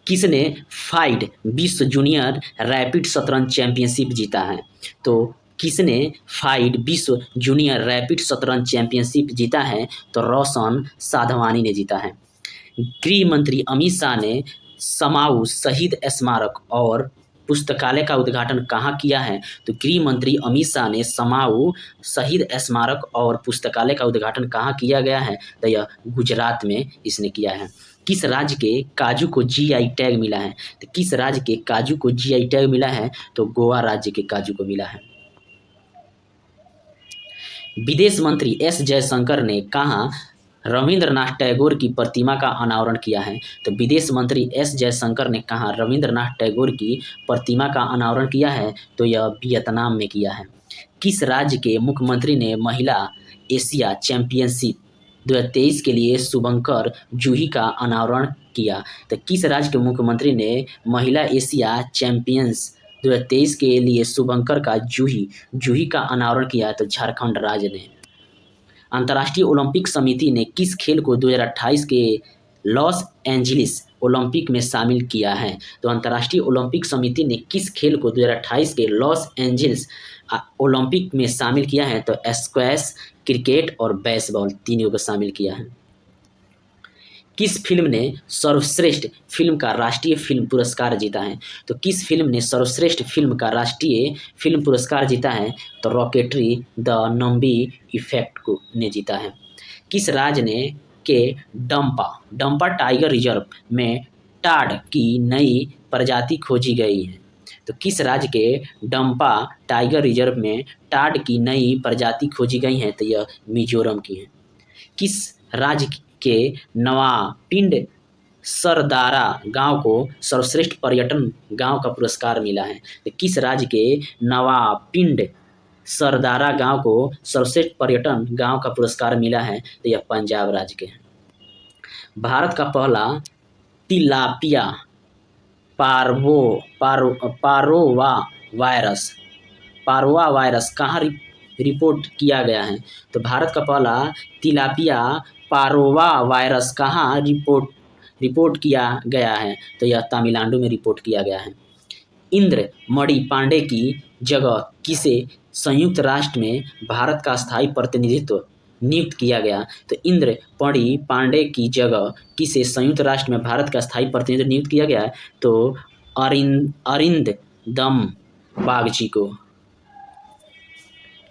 किसने फाइड विश्व जूनियर रैपिड शतरंज चैंपियनशिप जीता है? तो किसने फाइड विश्व जूनियर रैपिड शतरंज चैंपियनशिप जीता है? तो रोशन साधवानी ने जीता है। गृह मंत्री अमित शाह ने समाऊ शहीद स्मारक और पुस्तकालय का उद्घाटन कहाँ किया है? तो गृह मंत्री अमित शाह ने समाऊ शहीद स्मारक और पुस्तकालय का उद्घाटन कहाँ किया गया है? तो यह गुजरात में इसने किया है। किस राज्य के काजू को GI टैग मिला है? तो किस राज्य के काजू को GI टैग मिला है? तो गोवा राज्य के काजू को मिला है। विदेश मंत्री S जयशंकर ने कहाँ रविंद्रनाथ टैगोर की प्रतिमा का अनावरण किया है? तो विदेश मंत्री S जयशंकर ने कहाँ रविंद्रनाथ टैगोर की प्रतिमा का अनावरण किया है? तो यह वियतनाम में किया है। किस राज्य के मुख्यमंत्री ने महिला एशिया चैंपियनशिप 2023 के लिए शुभंकर जूही का अनावरण किया? तो किस राज्य के मुख्यमंत्री ने महिला एशिया चैंपियंस 2023 के लिए शुभंकर का जूही का अनावरण किया? तो झारखंड राज्य ने। अंतर्राष्ट्रीय ओलंपिक समिति ने किस खेल को 2028 के लॉस एंजलिस ओलंपिक में शामिल किया है? तो अंतर्राष्ट्रीय ओलंपिक समिति ने किस खेल को 2028 के लॉस एंजलिस ओलंपिक में शामिल किया है? तो स्क्वैश, क्रिकेट और बेसबॉल तीनों को शामिल किया है। किस फिल्म ने सर्वश्रेष्ठ फिल्म का राष्ट्रीय फिल्म पुरस्कार जीता है? तो किस फिल्म ने सर्वश्रेष्ठ फिल्म का राष्ट्रीय फिल्म पुरस्कार जीता है? तो रॉकेटरी द नंबी इफेक्ट को ने जीता है। किस राज्य ने के डंपा डंपा टाइगर रिजर्व में टाड की नई प्रजाति खोजी गई है? तो किस राज्य के डंपा टाइगर रिजर्व में टाड की नई प्रजाति खोजी गई है? तो यह मिजोरम की है। किस राज्य के नवापिंड सरदारा गांव को सर्वश्रेष्ठ पर्यटन गांव का पुरस्कार मिला है? तो किस राज्य के नवापिंड सरदारा गांव को सर्वश्रेष्ठ पर्यटन गांव का पुरस्कार मिला है? तो यह पंजाब राज्य के है। भारत का पहला तिलापिया पारोवा वायरस पारोवा वायरस कहाँ रिपोर्ट किया गया है? तो भारत का पहला तिलापिया पारोवा वायरस कहाँ रिपोर्ट किया गया है? तो यह तमिलनाडु में रिपोर्ट किया गया है। इंद्र मणि पांडे की जगह किसे संयुक्त राष्ट्र में भारत का स्थायी प्रतिनिधित्व नियुक्त किया गया? तो इंद्र मणि पांडे की जगह किसे संयुक्त राष्ट्र में भारत का स्थायी प्रतिनिधित्व नियुक्त किया गया? तो अरिंदम बागची को।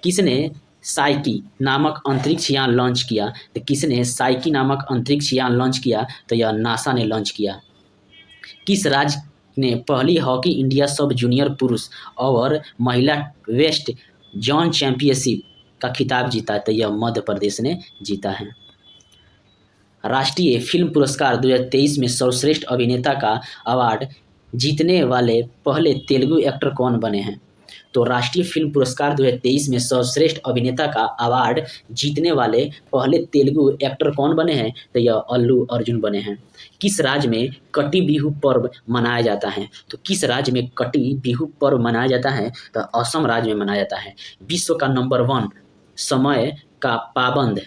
किसने साइकी नामक अंतरिक्ष यान लॉन्च किया? तो किसने साइकी नामक अंतरिक्ष यान लॉन्च किया? तो यह नासा ने लॉन्च किया। किस राज्य ने पहली हॉकी इंडिया सब जूनियर पुरुष और महिला वेस्ट जोन चैंपियनशिप का खिताब जीता? तो यह मध्य प्रदेश ने जीता है। राष्ट्रीय फिल्म पुरस्कार 2023 में सर्वश्रेष्ठ अभिनेता का अवार्ड जीतने वाले पहले तेलुगु एक्टर कौन बने हैं? तो राष्ट्रीय फिल्म पुरस्कार 2023 में सर्वश्रेष्ठ अभिनेता का अवार्ड जीतने वाले पहले तेलुगु एक्टर कौन बने हैं? तो यह अल्लू अर्जुन बने हैं। किस राज्य में कटी बिहू पर्व मनाया जाता है? तो किस राज्य में कटी बिहू पर्व मनाया जाता है? तो असम राज्य में मनाया जाता है। विश्व का नंबर 1 समय का पाबंद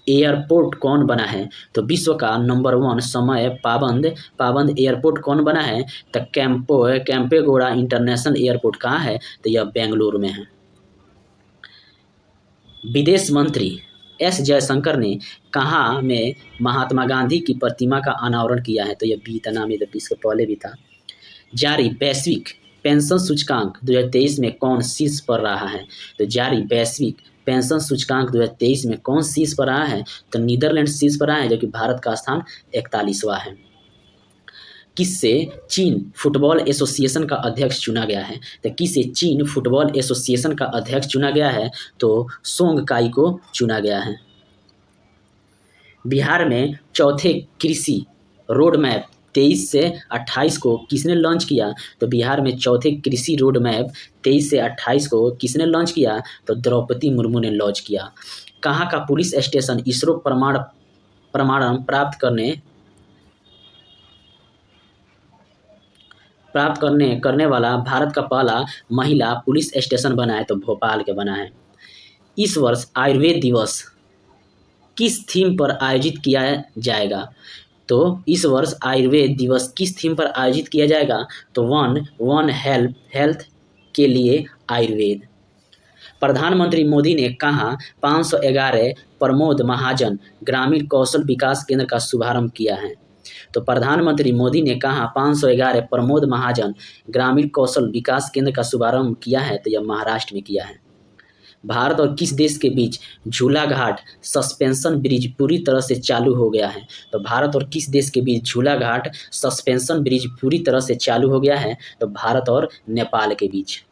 एयरपोर्ट कौन बना है? तो विश्व का नंबर 1 समय पाबंद एयरपोर्ट कौन बना है? तो कैंपेगौड़ा इंटरनेशनल एयरपोर्ट कहाँ है? तो यह बेंगलुरु में है। विदेश मंत्री एस जयशंकर ने कहाँ में महात्मा गांधी की प्रतिमा का अनावरण किया है? तो यह वियतनाम में, इसके पहले भी था। जारी वैश्विक पेंशन सूचकांक 2023 में कौन शीर्ष पर रहा है? तो जारी वैश्विक पेंशन सूचकांक 2023 में कौन शीर्ष पर रहा है? तो नीदरलैंड शीर्ष पर रहा है, जबकि भारत का स्थान 41वां है। किससे चीन फुटबॉल एसोसिएशन का अध्यक्ष चुना गया है? तो किससे चीन फुटबॉल एसोसिएशन का अध्यक्ष चुना गया है? तो सोंग काई को चुना गया है। बिहार में चौथे कृषि रोड मैप 23 से 28 को किसने लॉन्च किया? तो बिहार में चौथे कृषि रोड मैप 23 से 28 को किसने लॉन्च किया? तो द्रौपदी मुर्मू ने लॉन्च किया। कहाँ का पुलिस स्टेशन इसरो प्रमाणन प्राप्त करने वाला भारत का पहला महिला पुलिस स्टेशन बना है? तो भोपाल के बना है। इस वर्ष आयुर्वेद दिवस किस थीम पर आयोजित किया जाएगा? तो इस वर्ष आयुर्वेद दिवस किस थीम पर आयोजित किया जाएगा? तो वन हेल्थ के लिए आयुर्वेद। प्रधानमंत्री मोदी ने कहा 511 प्रमोद महाजन ग्रामीण कौशल विकास केंद्र का शुभारंभ किया है? तो प्रधानमंत्री मोदी ने कहा 511 प्रमोद महाजन ग्रामीण कौशल विकास केंद्र का शुभारंभ किया है? तो यह महाराष्ट्र में किया है। भारत और किस देश के बीच झूलाघाट सस्पेंशन ब्रिज पूरी तरह से चालू हो गया है? तो भारत और किस देश के बीच झूलाघाट सस्पेंशन ब्रिज पूरी तरह से चालू हो गया है? तो भारत और नेपाल के बीच।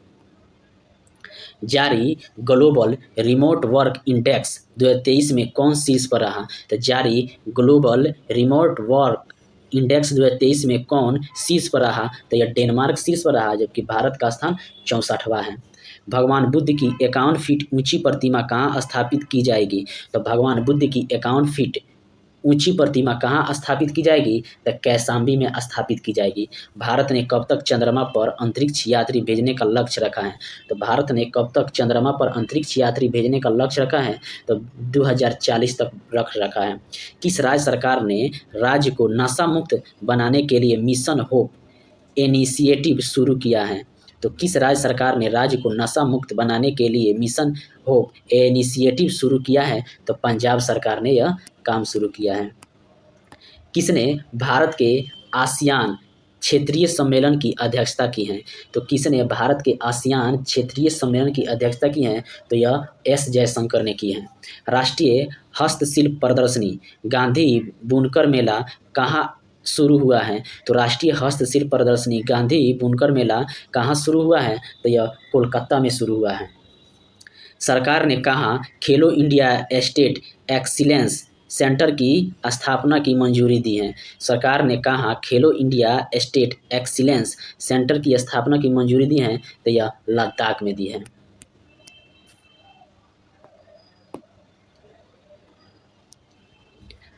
जारी ग्लोबल रिमोट वर्क इंडेक्स 2023 में कौन शीर्ष पर रहा? तो जारी ग्लोबल रिमोट वर्क इंडेक्स 2023 में कौन शीर्ष पर रहा? तो यह डेनमार्क शीर्ष पर रहा, जबकि भारत का स्थान 64वां है। भगवान बुद्ध की 51 फीट ऊंची प्रतिमा कहाँ स्थापित की जाएगी? तो भगवान बुद्ध की 51 फीट ऊंची प्रतिमा कहाँ स्थापित की जाएगी? तो कौशाम्बी में स्थापित की जाएगी। भारत ने कब तक चंद्रमा पर अंतरिक्ष यात्री भेजने का लक्ष्य रखा है? तो भारत ने कब तक चंद्रमा पर अंतरिक्ष यात्री भेजने का लक्ष्य रखा है? तो 2040 तक रख रखा है। किस राज्य सरकार ने राज्य को नशा मुक्त बनाने के लिए मिशन होप इनिशिएटिव शुरू किया है? तो किस राज्य सरकार ने राज्य को नशा मुक्त बनाने के लिए मिशन होप इनिशिएटिव शुरू किया है? तो पंजाब सरकार ने यह काम शुरू किया है। किसने भारत के आसियान क्षेत्रीय सम्मेलन की अध्यक्षता की है? तो किसने भारत के आसियान क्षेत्रीय सम्मेलन की अध्यक्षता की है? तो यह एस जयशंकर ने की है। राष्ट्रीय हस्तशिल्प प्रदर्शनी गांधी बुनकर मेला कहाँ शुरू हुआ है? तो राष्ट्रीय हस्तशिल्प प्रदर्शनी गांधी बुनकर मेला कहाँ शुरू हुआ है? तो यह कोलकाता में शुरू हुआ है। सरकार ने कहाँ खेलो इंडिया स्टेट एक्सीलेंस सेंटर की स्थापना की मंजूरी दी है? सरकार ने कहाँ खेलो इंडिया स्टेट एक्सीलेंस सेंटर की स्थापना की मंजूरी दी है? तो यह लद्दाख में दी है।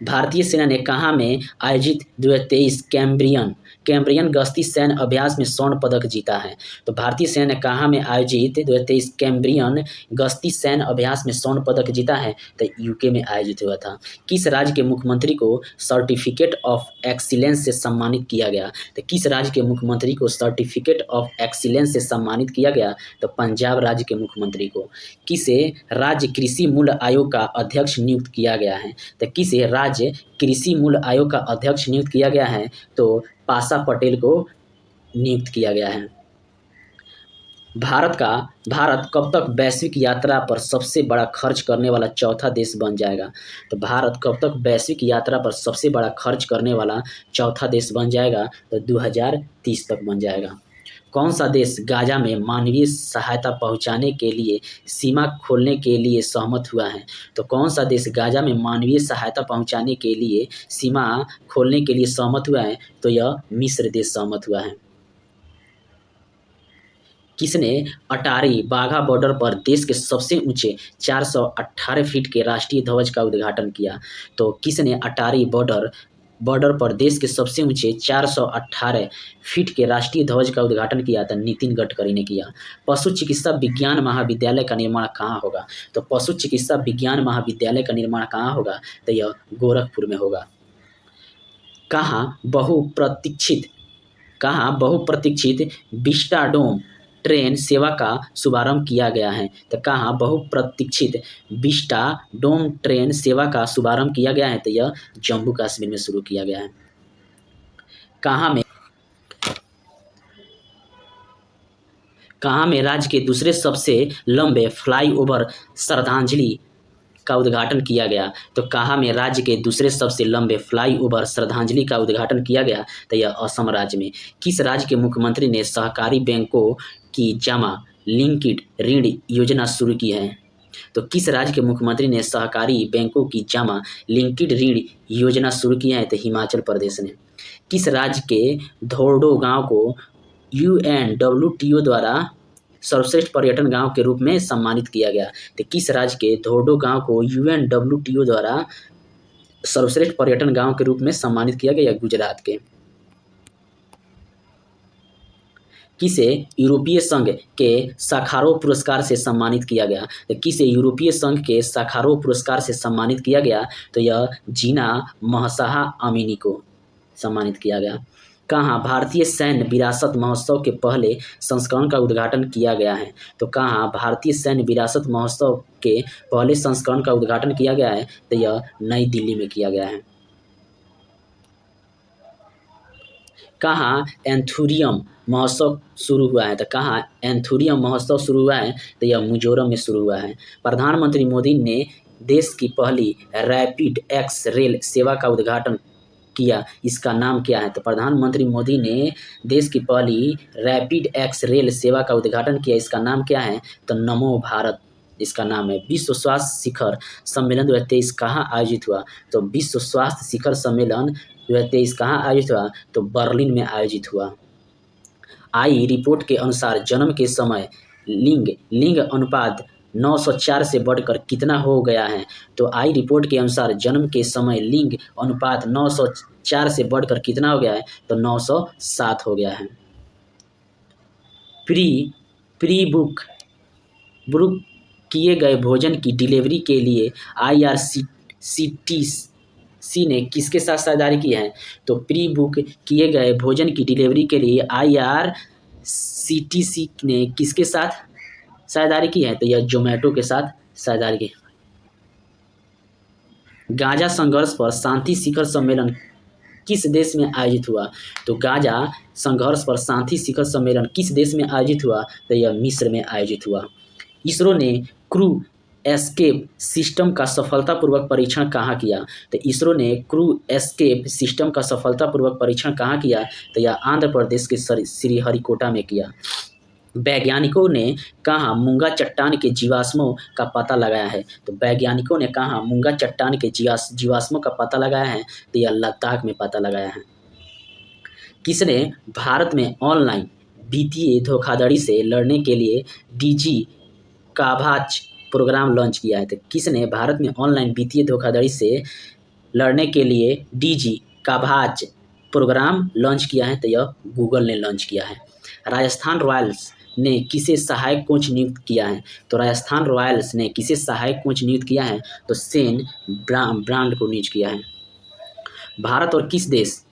भारतीय सेना ने कहाँ में आयोजित 2023 कैम्ब्रियन गश्ती सैन्य अभ्यास में स्वर्ण पदक जीता है? तो भारतीय सेना ने कहाँ में आयोजित 2023 कैम्ब्रियन गश्ती सैन्य अभ्यास में स्वर्ण पदक जीता है? तो यूके में आयोजित हुआ था। किस राज्य के मुख्यमंत्री को सर्टिफिकेट ऑफ एक्सीलेंस से सम्मानित किया गया? तो किस राज्य के मुख्यमंत्री को सर्टिफिकेट ऑफ एक्सीलेंस से सम्मानित किया गया? तो पंजाब राज्य के मुख्यमंत्री को। किसे राज्य कृषि मूल्य आयोग का अध्यक्ष नियुक्त किया गया है? तो किसे राज्य कृषि मूल्य आयोग का अध्यक्ष नियुक्त किया गया है? तो पाशा पटेल को नियुक्त किया गया है। भारत कब तक वैश्विक यात्रा पर सबसे बड़ा खर्च करने वाला चौथा देश बन जाएगा? तो भारत कब तक वैश्विक यात्रा पर सबसे बड़ा खर्च करने वाला चौथा देश बन जाएगा? तो 2030 तक बन जाएगा। कौन सा देश गाजा में मानवीय सहायता पहुंचाने के लिए सीमा खोलने के लिए सहमत हुआ है? तो कौन सा देश गाजा में मानवीय सहायता पहुंचाने के लिए सीमा खोलने के लिए सहमत हुआ है? तो यह मिस्र देश सहमत हुआ है। किसने अटारी वाघा बॉर्डर पर देश के सबसे ऊंचे 418 फीट के राष्ट्रीय ध्वज का उद्घाटन किया? तो किसने अटारी बॉर्डर पर देश के सबसे ऊंचे 418 फीट के राष्ट्रीय ध्वज का उद्घाटन किया? था नितिन गडकरी ने किया। पशु चिकित्सा विज्ञान महाविद्यालय का निर्माण कहाँ होगा? तो पशु चिकित्सा विज्ञान महाविद्यालय का निर्माण कहाँ होगा? तो यह गोरखपुर में होगा। कहाँ बहुप्रतीक्षित विस्टाडोम ट्रेन सेवा का शुभारंभ किया गया है? तो कहाँ बहुप्रतीक्षित विस्टाडोम ट्रेन सेवा का शुभारंभ किया गया है? तो यह जम्मू कश्मीर में शुरू किया गया है। कहाँ में राज्य के दूसरे सबसे लंबे फ्लाईओवर श्रद्धांजलि का उद्घाटन किया गया? तो कहाँ में राज्य के दूसरे सबसे लंबे फ्लाईओवर श्रद्धांजलि का उद्घाटन किया गया? तो यह असम राज्य में। किस राज्य के मुख्यमंत्री ने सहकारी बैंकों की जमा लिंक्ड ऋण योजना शुरू की है? तो किस राज्य के मुख्यमंत्री ने सहकारी बैंकों की जमा लिंक्ड ऋण योजना शुरू की है? तो हिमाचल प्रदेश ने। किस राज्य के धोर्डो गांव को UNWTO द्वारा सर्वश्रेष्ठ पर्यटन गांव के रूप में सम्मानित किया गया? तो किस राज्य के धोर्डो गांव को UNWTO द्वारा सर्वश्रेष्ठ पर्यटन गांव के रूप में सम्मानित किया गया? गुजरात के। किसे यूरोपीय संघ के साखारोव पुरस्कार से सम्मानित किया गया? तो किसे यूरोपीय संघ के साखारोव पुरस्कार से सम्मानित किया गया? तो यह जीना महसाहा अमीनी को सम्मानित किया गया। कहाँ भारतीय सैन्य विरासत महोत्सव के पहले संस्करण का उद्घाटन किया गया है? तो कहाँ भारतीय सैन्य विरासत महोत्सव के पहले संस्करण का उद्घाटन किया गया है? तो यह नई दिल्ली में किया गया है। कहाँ एंथुरियम महोत्सव शुरू हुआ है? तो कहाँ एंथुरियम महोत्सव शुरू हुआ है? तो यह मिजोरम में शुरू हुआ है। प्रधानमंत्री मोदी ने देश की पहली रैपिड एक्स रेल सेवा का उद्घाटन किया, इसका नाम क्या है? तो प्रधानमंत्री मोदी ने देश की पहली रैपिड एक्स रेल सेवा का उद्घाटन किया, इसका नाम क्या है? तो नमो भारत इसका नाम है। विश्व स्वास्थ्य शिखर सम्मेलन 2023 कहाँ आयोजित हुआ? तो विश्व स्वास्थ्य शिखर सम्मेलन 2023 कहाँ आयोजित हुआ? तो बर्लिन में आयोजित हुआ। आई रिपोर्ट के अनुसार जन्म के समय लिंग अनुपात 904 से बढ़कर कितना हो गया है? तो आई रिपोर्ट के अनुसार जन्म के समय लिंग अनुपात 904 से बढ़कर कितना हो गया है? तो 907 हो गया है। प्री बुक किए गए भोजन की डिलीवरी के लिए IRCTC ने किसके साथ साझेदारी की है? तो प्री बुक किए गए भोजन की डिलीवरी के लिए IRCTC ने किसके साथ साझेदारी की है? तो यह जोमेटो के साथ साझेदारी की। गाजा संघर्ष पर शांति शिखर सम्मेलन किस देश में आयोजित हुआ? तो गाजा संघर्ष पर शांति शिखर सम्मेलन किस देश में आयोजित हुआ? तो यह मिस्र में आयोजित हुआ। इसरो ने क्रू एस्केप सिस्टम का सफलतापूर्वक परीक्षण कहाँ किया? तो इसरो ने क्रू एस्केप सिस्टम का सफलतापूर्वक परीक्षण कहाँ किया? तो यह आंध्र प्रदेश के श्रीहरिकोटा में किया। वैज्ञानिकों ने कहाँ मूंगा चट्टान के जीवाश्मों का पता लगाया है? तो वैज्ञानिकों ने कहाँ मूंगा चट्टान के जीवाश्मों का पता लगाया है? तो यह लद्दाख में पता लगाया है। किसने भारत में ऑनलाइन वित्तीय धोखाधड़ी से लड़ने के लिए डीजी काभाच प्रोग्राम लॉन्च किया है? तो किसने भारत में ऑनलाइन वित्तीय धोखाधड़ी से लड़ने के लिए डीजी काभाच प्रोग्राम लॉन्च किया है? तो यह गूगल ने लॉन्च किया है। राजस्थान रॉयल्स ने किसे सहायक कोच नियुक्त किया है? तो राजस्थान रॉयल्स ने किसे सहायक कोच नियुक्त किया है? तो शेन ब्रांड को नियुक्त किया है। भारत और किस देश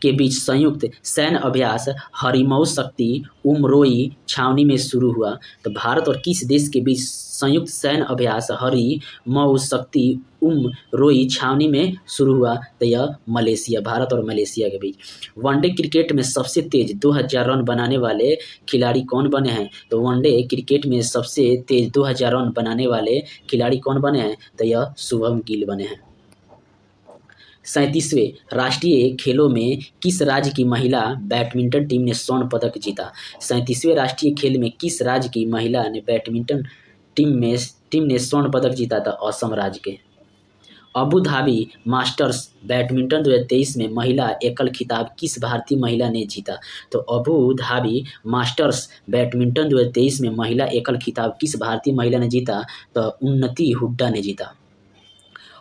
के बीच संयुक्त सैन्य अभ्यास हरिमऊ शक्ति उमरोई छावनी में शुरू हुआ? तो भारत और किस देश के बीच संयुक्त सैन्य अभ्यास हरिमऊ शक्ति उमरोई छावनी में शुरू हुआ? तो यह मलेशिया, भारत और मलेशिया के बीच। वनडे क्रिकेट में सबसे तेज 2000 रन बनाने वाले खिलाड़ी कौन बने हैं? तो वनडे क्रिकेट में सबसे तेज 2000 रन बनाने वाले खिलाड़ी कौन बने हैं? तो यह शुभम गिल बने हैं। 37वें राष्ट्रीय खेलों में किस राज्य की महिला बैडमिंटन टीम ने स्वर्ण पदक जीता? 37वें राष्ट्रीय खेल में किस राज्य की महिला ने बैडमिंटन टीम ने स्वर्ण पदक जीता था? असम राज्य के। अबू धाबी मास्टर्स बैडमिंटन 2023 में महिला एकल खिताब किस भारतीय महिला ने जीता? तो अबू धाबी मास्टर्स बैडमिंटन 2023 में महिला एकल खिताब किस भारतीय महिला ने जीता? तो उन्नति हुड्डा ने जीता।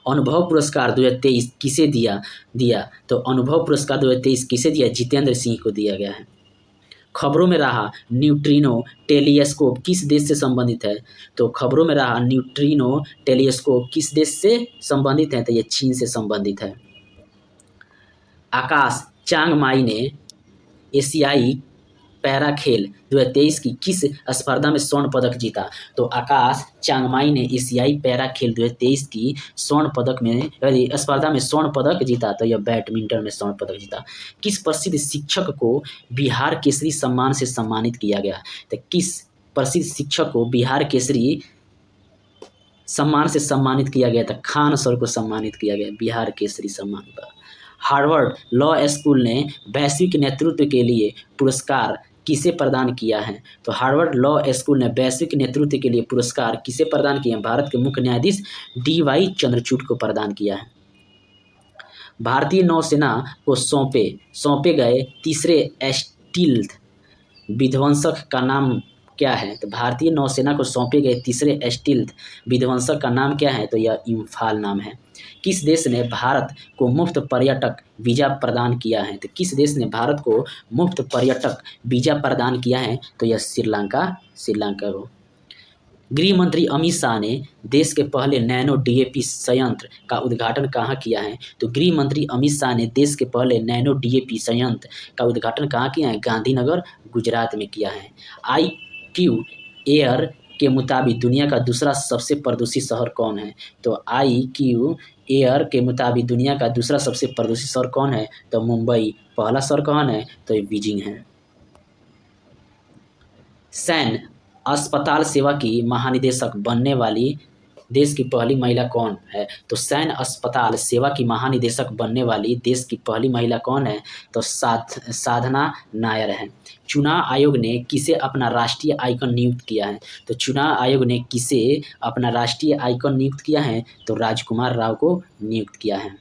अनुभव पुरस्कार 2023 किसे दिया? तो अनुभव पुरस्कार 2023 किसे दिया? जितेंद्र सिंह को दिया गया है। खबरों में रहा न्यूट्रिनो टेलीस्कोप किस देश से संबंधित है? तो खबरों में रहा न्यूट्रिनो टेलीस्कोप किस देश से संबंधित है? तो यह चीन से संबंधित है। आकाश चांगमाई ने एशियाई पैरा खेल 2023 की किस स्पर्धा में स्वर्ण पदक जीता? तो आकाश चांगमाई ने एशियाई पैरा खेल 2023 की स्पर्धा में स्वर्ण पदक जीता। तो यह बैडमिंटन में स्वर्ण पदक जीता। किस प्रसिद्ध शिक्षक को बिहार केसरी सम्मान से सम्मानित किया गया? तो किस प्रसिद्ध शिक्षक को बिहार केसरी सम्मान से सम्मानित किया गया था? खान सर को सम्मानित किया गया बिहार केसरी सम्मान पर। हार्वर्ड लॉ स्कूल ने वैश्विक नेतृत्व के लिए पुरस्कार किसे प्रदान किया है? तो हार्वर्ड लॉ स्कूल ने वैश्विक नेतृत्व के लिए पुरस्कार किसे प्रदान किया? भारत के मुख्य न्यायाधीश DY चंद्रचूड़ को प्रदान किया है। भारतीय नौसेना को सौंपे गए तीसरे स्टील्थ विध्वंसक का नाम क्या है? तो भारतीय नौसेना को सौंपे गए तीसरे स्टील्थ विध्वंसक का नाम क्या है? तो यह इम्फाल नाम है। किस देश ने भारत को मुफ्त पर्यटक वीजा प्रदान किया है? तो किस देश ने भारत को मुफ्त पर्यटक वीजा प्रदान किया है? तो यह श्रीलंका को। गृह मंत्री अमित शाह ने देश के पहले नैनो DAP संयंत्र का उद्घाटन कहाँ किया है? तो गृह मंत्री अमित शाह ने देश के पहले नैनो DAP संयंत्र का उद्घाटन कहाँ किया है? गांधीनगर गुजरात में किया है। IQ एयर के मुताबिक दुनिया का दूसरा सबसे प्रदूषित शहर कौन है? तो IQ एयर के मुताबिक दुनिया का दूसरा सबसे प्रदूषित शहर कौन है? तो मुंबई। पहला शहर कौन है? तो बीजिंग है। सैन्य अस्पताल सेवा की महानिदेशक बनने वाली देश की पहली महिला कौन है? तो सैन्य अस्पताल सेवा की महानिदेशक बनने वाली देश की पहली महिला कौन है? तो साधना नायर है। चुनाव आयोग ने किसे अपना राष्ट्रीय आइकन नियुक्त किया है? तो चुनाव आयोग ने किसे अपना राष्ट्रीय आइकन नियुक्त किया है? तो राजकुमार राव को नियुक्त किया है।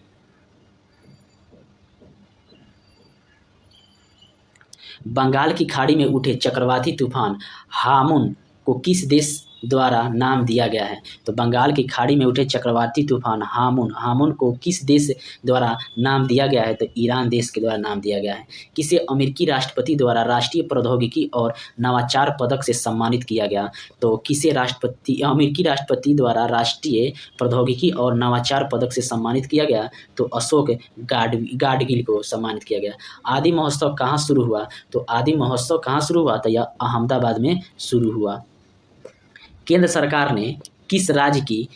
बंगाल की खाड़ी में उठे चक्रवाती तूफान हामुन को किस देश द्वारा नाम दिया गया है? तो बंगाल की खाड़ी में उठे चक्रवाती तूफान हामुन को किस देश द्वारा नाम दिया गया है? तो ईरान देश के द्वारा नाम दिया गया है। किसे अमेरिकी राष्ट्रपति द्वारा राष्ट्रीय प्रौद्योगिकी और नवाचार पदक से सम्मानित किया गया? तो किसे अमेरिकी राष्ट्रपति द्वारा राष्ट्रीय प्रौद्योगिकी और नवाचार पदक से सम्मानित किया गया? तो अशोक गाडगिल को सम्मानित किया गया। आदि महोत्सव कहाँ शुरू हुआ? तो आदि महोत्सव कहाँ शुरू हुआ? तो यह अहमदाबाद में शुरू हुआ। केंद्र सरकार ने किस राज्य की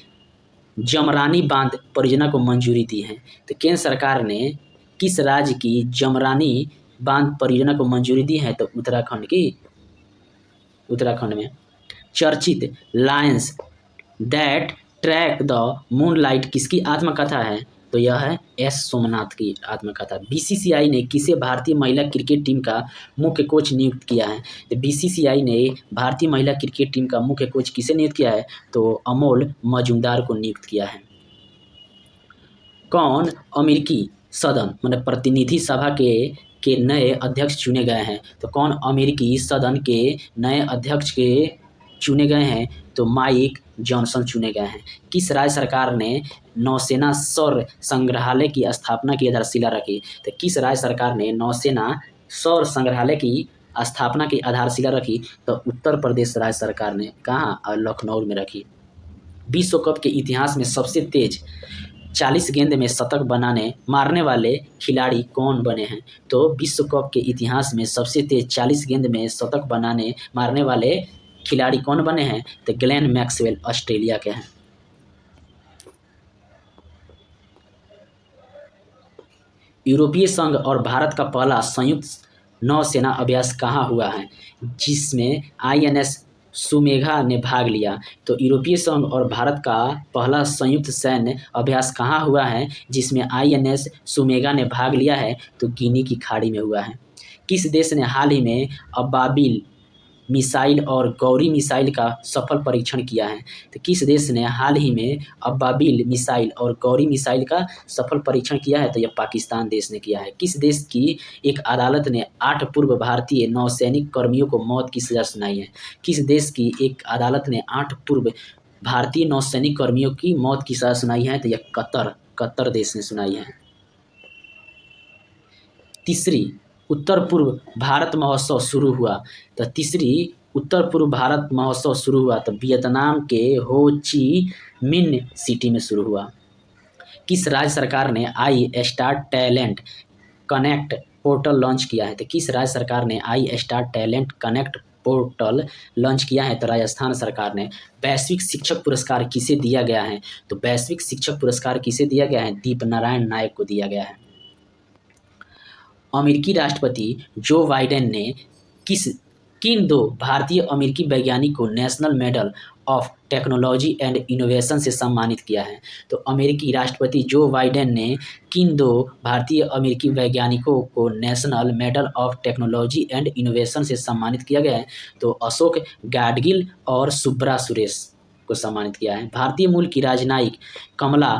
जमरानी बांध परियोजना को मंजूरी दी है? तो केंद्र सरकार ने किस राज्य की जमरानी बांध परियोजना को मंजूरी दी है? तो उत्तराखंड में। चर्चित Lions that track the moonlight किसकी आत्मकथा है? तो यह है एस सोमनाथ की आत्मकथा। बीसीसीआई ने किसे भारतीय महिला क्रिकेट टीम का मुख्य कोच नियुक्त किया है? तो बीसीसीआई ने भारतीय महिला क्रिकेट टीम का मुख्य कोच किसे नियुक्त किया है? तो अमोल मजूमदार को नियुक्त किया है। कौन अमेरिकी सदन मतलब प्रतिनिधि सभा के नए अध्यक्ष चुने गए हैं? तो कौन अमेरिकी सदन के नए अध्यक्ष के चुने गए हैं? तो माइक जॉनसन चुने गए हैं। किस राज्य सरकार ने नौसेना सौर संग्रहालय की स्थापना की आधारशिला रखी? तो किस राज्य सरकार ने नौसेना सौर संग्रहालय की स्थापना की आधारशिला रखी? तो उत्तर प्रदेश राज्य सरकार ने। कहाँ? लखनऊ में रखी। विश्व कप के इतिहास में सबसे तेज 40 गेंद में शतक मारने वाले खिलाड़ी कौन बने हैं? तो विश्व कप के इतिहास में सबसे तेज 40 गेंद में शतक मारने वाले खिलाड़ी कौन बने हैं? तो ग्लेन मैक्सवेल ऑस्ट्रेलिया के हैं। यूरोपीय संघ और भारत का पहला संयुक्त नौसेना अभ्यास कहाँ हुआ है? जिसमें आईएनएस सुमेधा ने भाग लिया। तो यूरोपीय संघ और भारत का पहला संयुक्त सैन्य अभ्यास कहाँ हुआ है? जिसमें आईएनएस सुमेधा ने भाग लिया है? तो गिनी की खाड़ी में हुआ है। किस देश ने हाल ही में अबाबिल मिसाइल और गौरी मिसाइल का सफल परीक्षण किया है? तो किस देश ने हाल ही में अबाबिल मिसाइल और गौरी मिसाइल का सफल परीक्षण किया है? तो यह पाकिस्तान देश ने किया है। किस देश की एक अदालत ने 8 पूर्व भारतीय नौसैनिक कर्मियों को मौत की सजा सुनाई है? किस देश की एक अदालत ने 8 पूर्व भारतीय नौसैनिक कर्मियों की मौत की सजा सुनाई है? तो यह कतर देश ने सुनाई है। तीसरी उत्तर पूर्व भारत महोत्सव शुरू हुआ। तो तीसरी उत्तर पूर्व भारत महोत्सव शुरू हुआ तो वियतनाम के हो ची मिन्ह सिटी में शुरू हुआ। किस राज्य सरकार ने I star talent connect portal launch किया है? तो किस राज्य सरकार ने I star talent connect portal launch किया है? तो राजस्थान सरकार ने। वैश्विक शिक्षक पुरस्कार किसे दिया गया है? तो वैश्विक शिक्षक पुरस्कार किसे दिया गया है? दीपनारायण नायक को दिया गया है। अमेरिकी राष्ट्रपति जो बाइडेन ने किन 2 भारतीय अमेरिकी वैज्ञानिक को national medal of technology and innovation से सम्मानित किया है? तो अमेरिकी राष्ट्रपति जो बाइडेन ने किन 2 भारतीय अमेरिकी वैज्ञानिकों को national medal of technology and innovation से सम्मानित किया गया है? तो अशोक गाडगिल और सुब्रा सुरेश को सम्मानित किया है। भारतीय मूल की राजनयिक कमला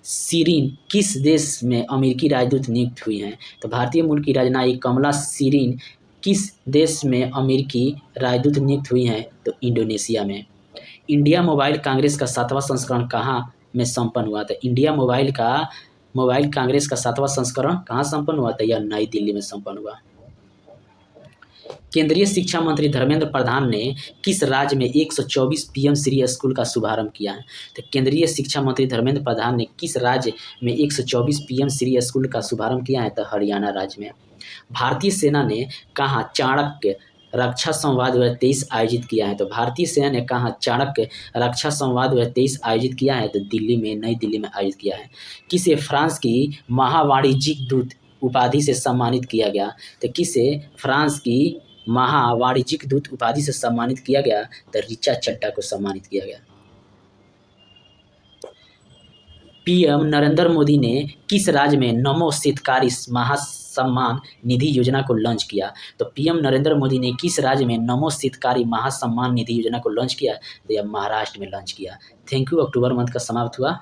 सीरीन किस देश में अमेरिकी राजदूत नियुक्त हुई हैं? तो भारतीय मूल की राजनयिक कमला सीरीन किस देश में अमेरिकी राजदूत नियुक्त हुई हैं? तो इंडोनेशिया में। इंडिया मोबाइल कांग्रेस का 7वां संस्करण कहाँ में संपन्न हुआ था? इंडिया मोबाइल कांग्रेस का 7वां संस्करण कहाँ संपन्न हुआ था? यह नई दिल्ली में संपन्न हुआ। केंद्रीय शिक्षा मंत्री धर्मेंद्र प्रधान ने किस राज्य में 124 पीएम श्री स्कूल का शुभारंभ किया है? तो केंद्रीय शिक्षा मंत्री धर्मेंद्र प्रधान ने किस राज्य में 124 पीएम श्री स्कूल का शुभारंभ किया है? तो हरियाणा राज्य में। भारतीय सेना ने कहाँ चाणक्य रक्षा संवाद 2023 आयोजित किया है? तो भारतीय सेना ने कहाँ चाणक्य रक्षा संवाद 2023 आयोजित किया है? तो नई दिल्ली में आयोजित किया है। किसे फ्रांस की महावाणिज्यिक दूत उपाधि से सम्मानित किया गया? तो किसे फ्रांस की महावाणिज्यिक दूत उपाधि से सम्मानित किया गया? तो ऋचा चड्ढा को सम्मानित किया गया। पीएम नरेंद्र मोदी ने किस राज्य में नमो शेतकारी महासम्मान निधि योजना को लॉन्च किया? तो पीएम नरेंद्र मोदी ने किस राज्य में नमो शेतकारी महासम्मान निधि योजना को लॉन्च किया? तो यह महाराष्ट्र में लॉन्च किया। Thank you. अक्टूबर मंथ का समाप्त हुआ।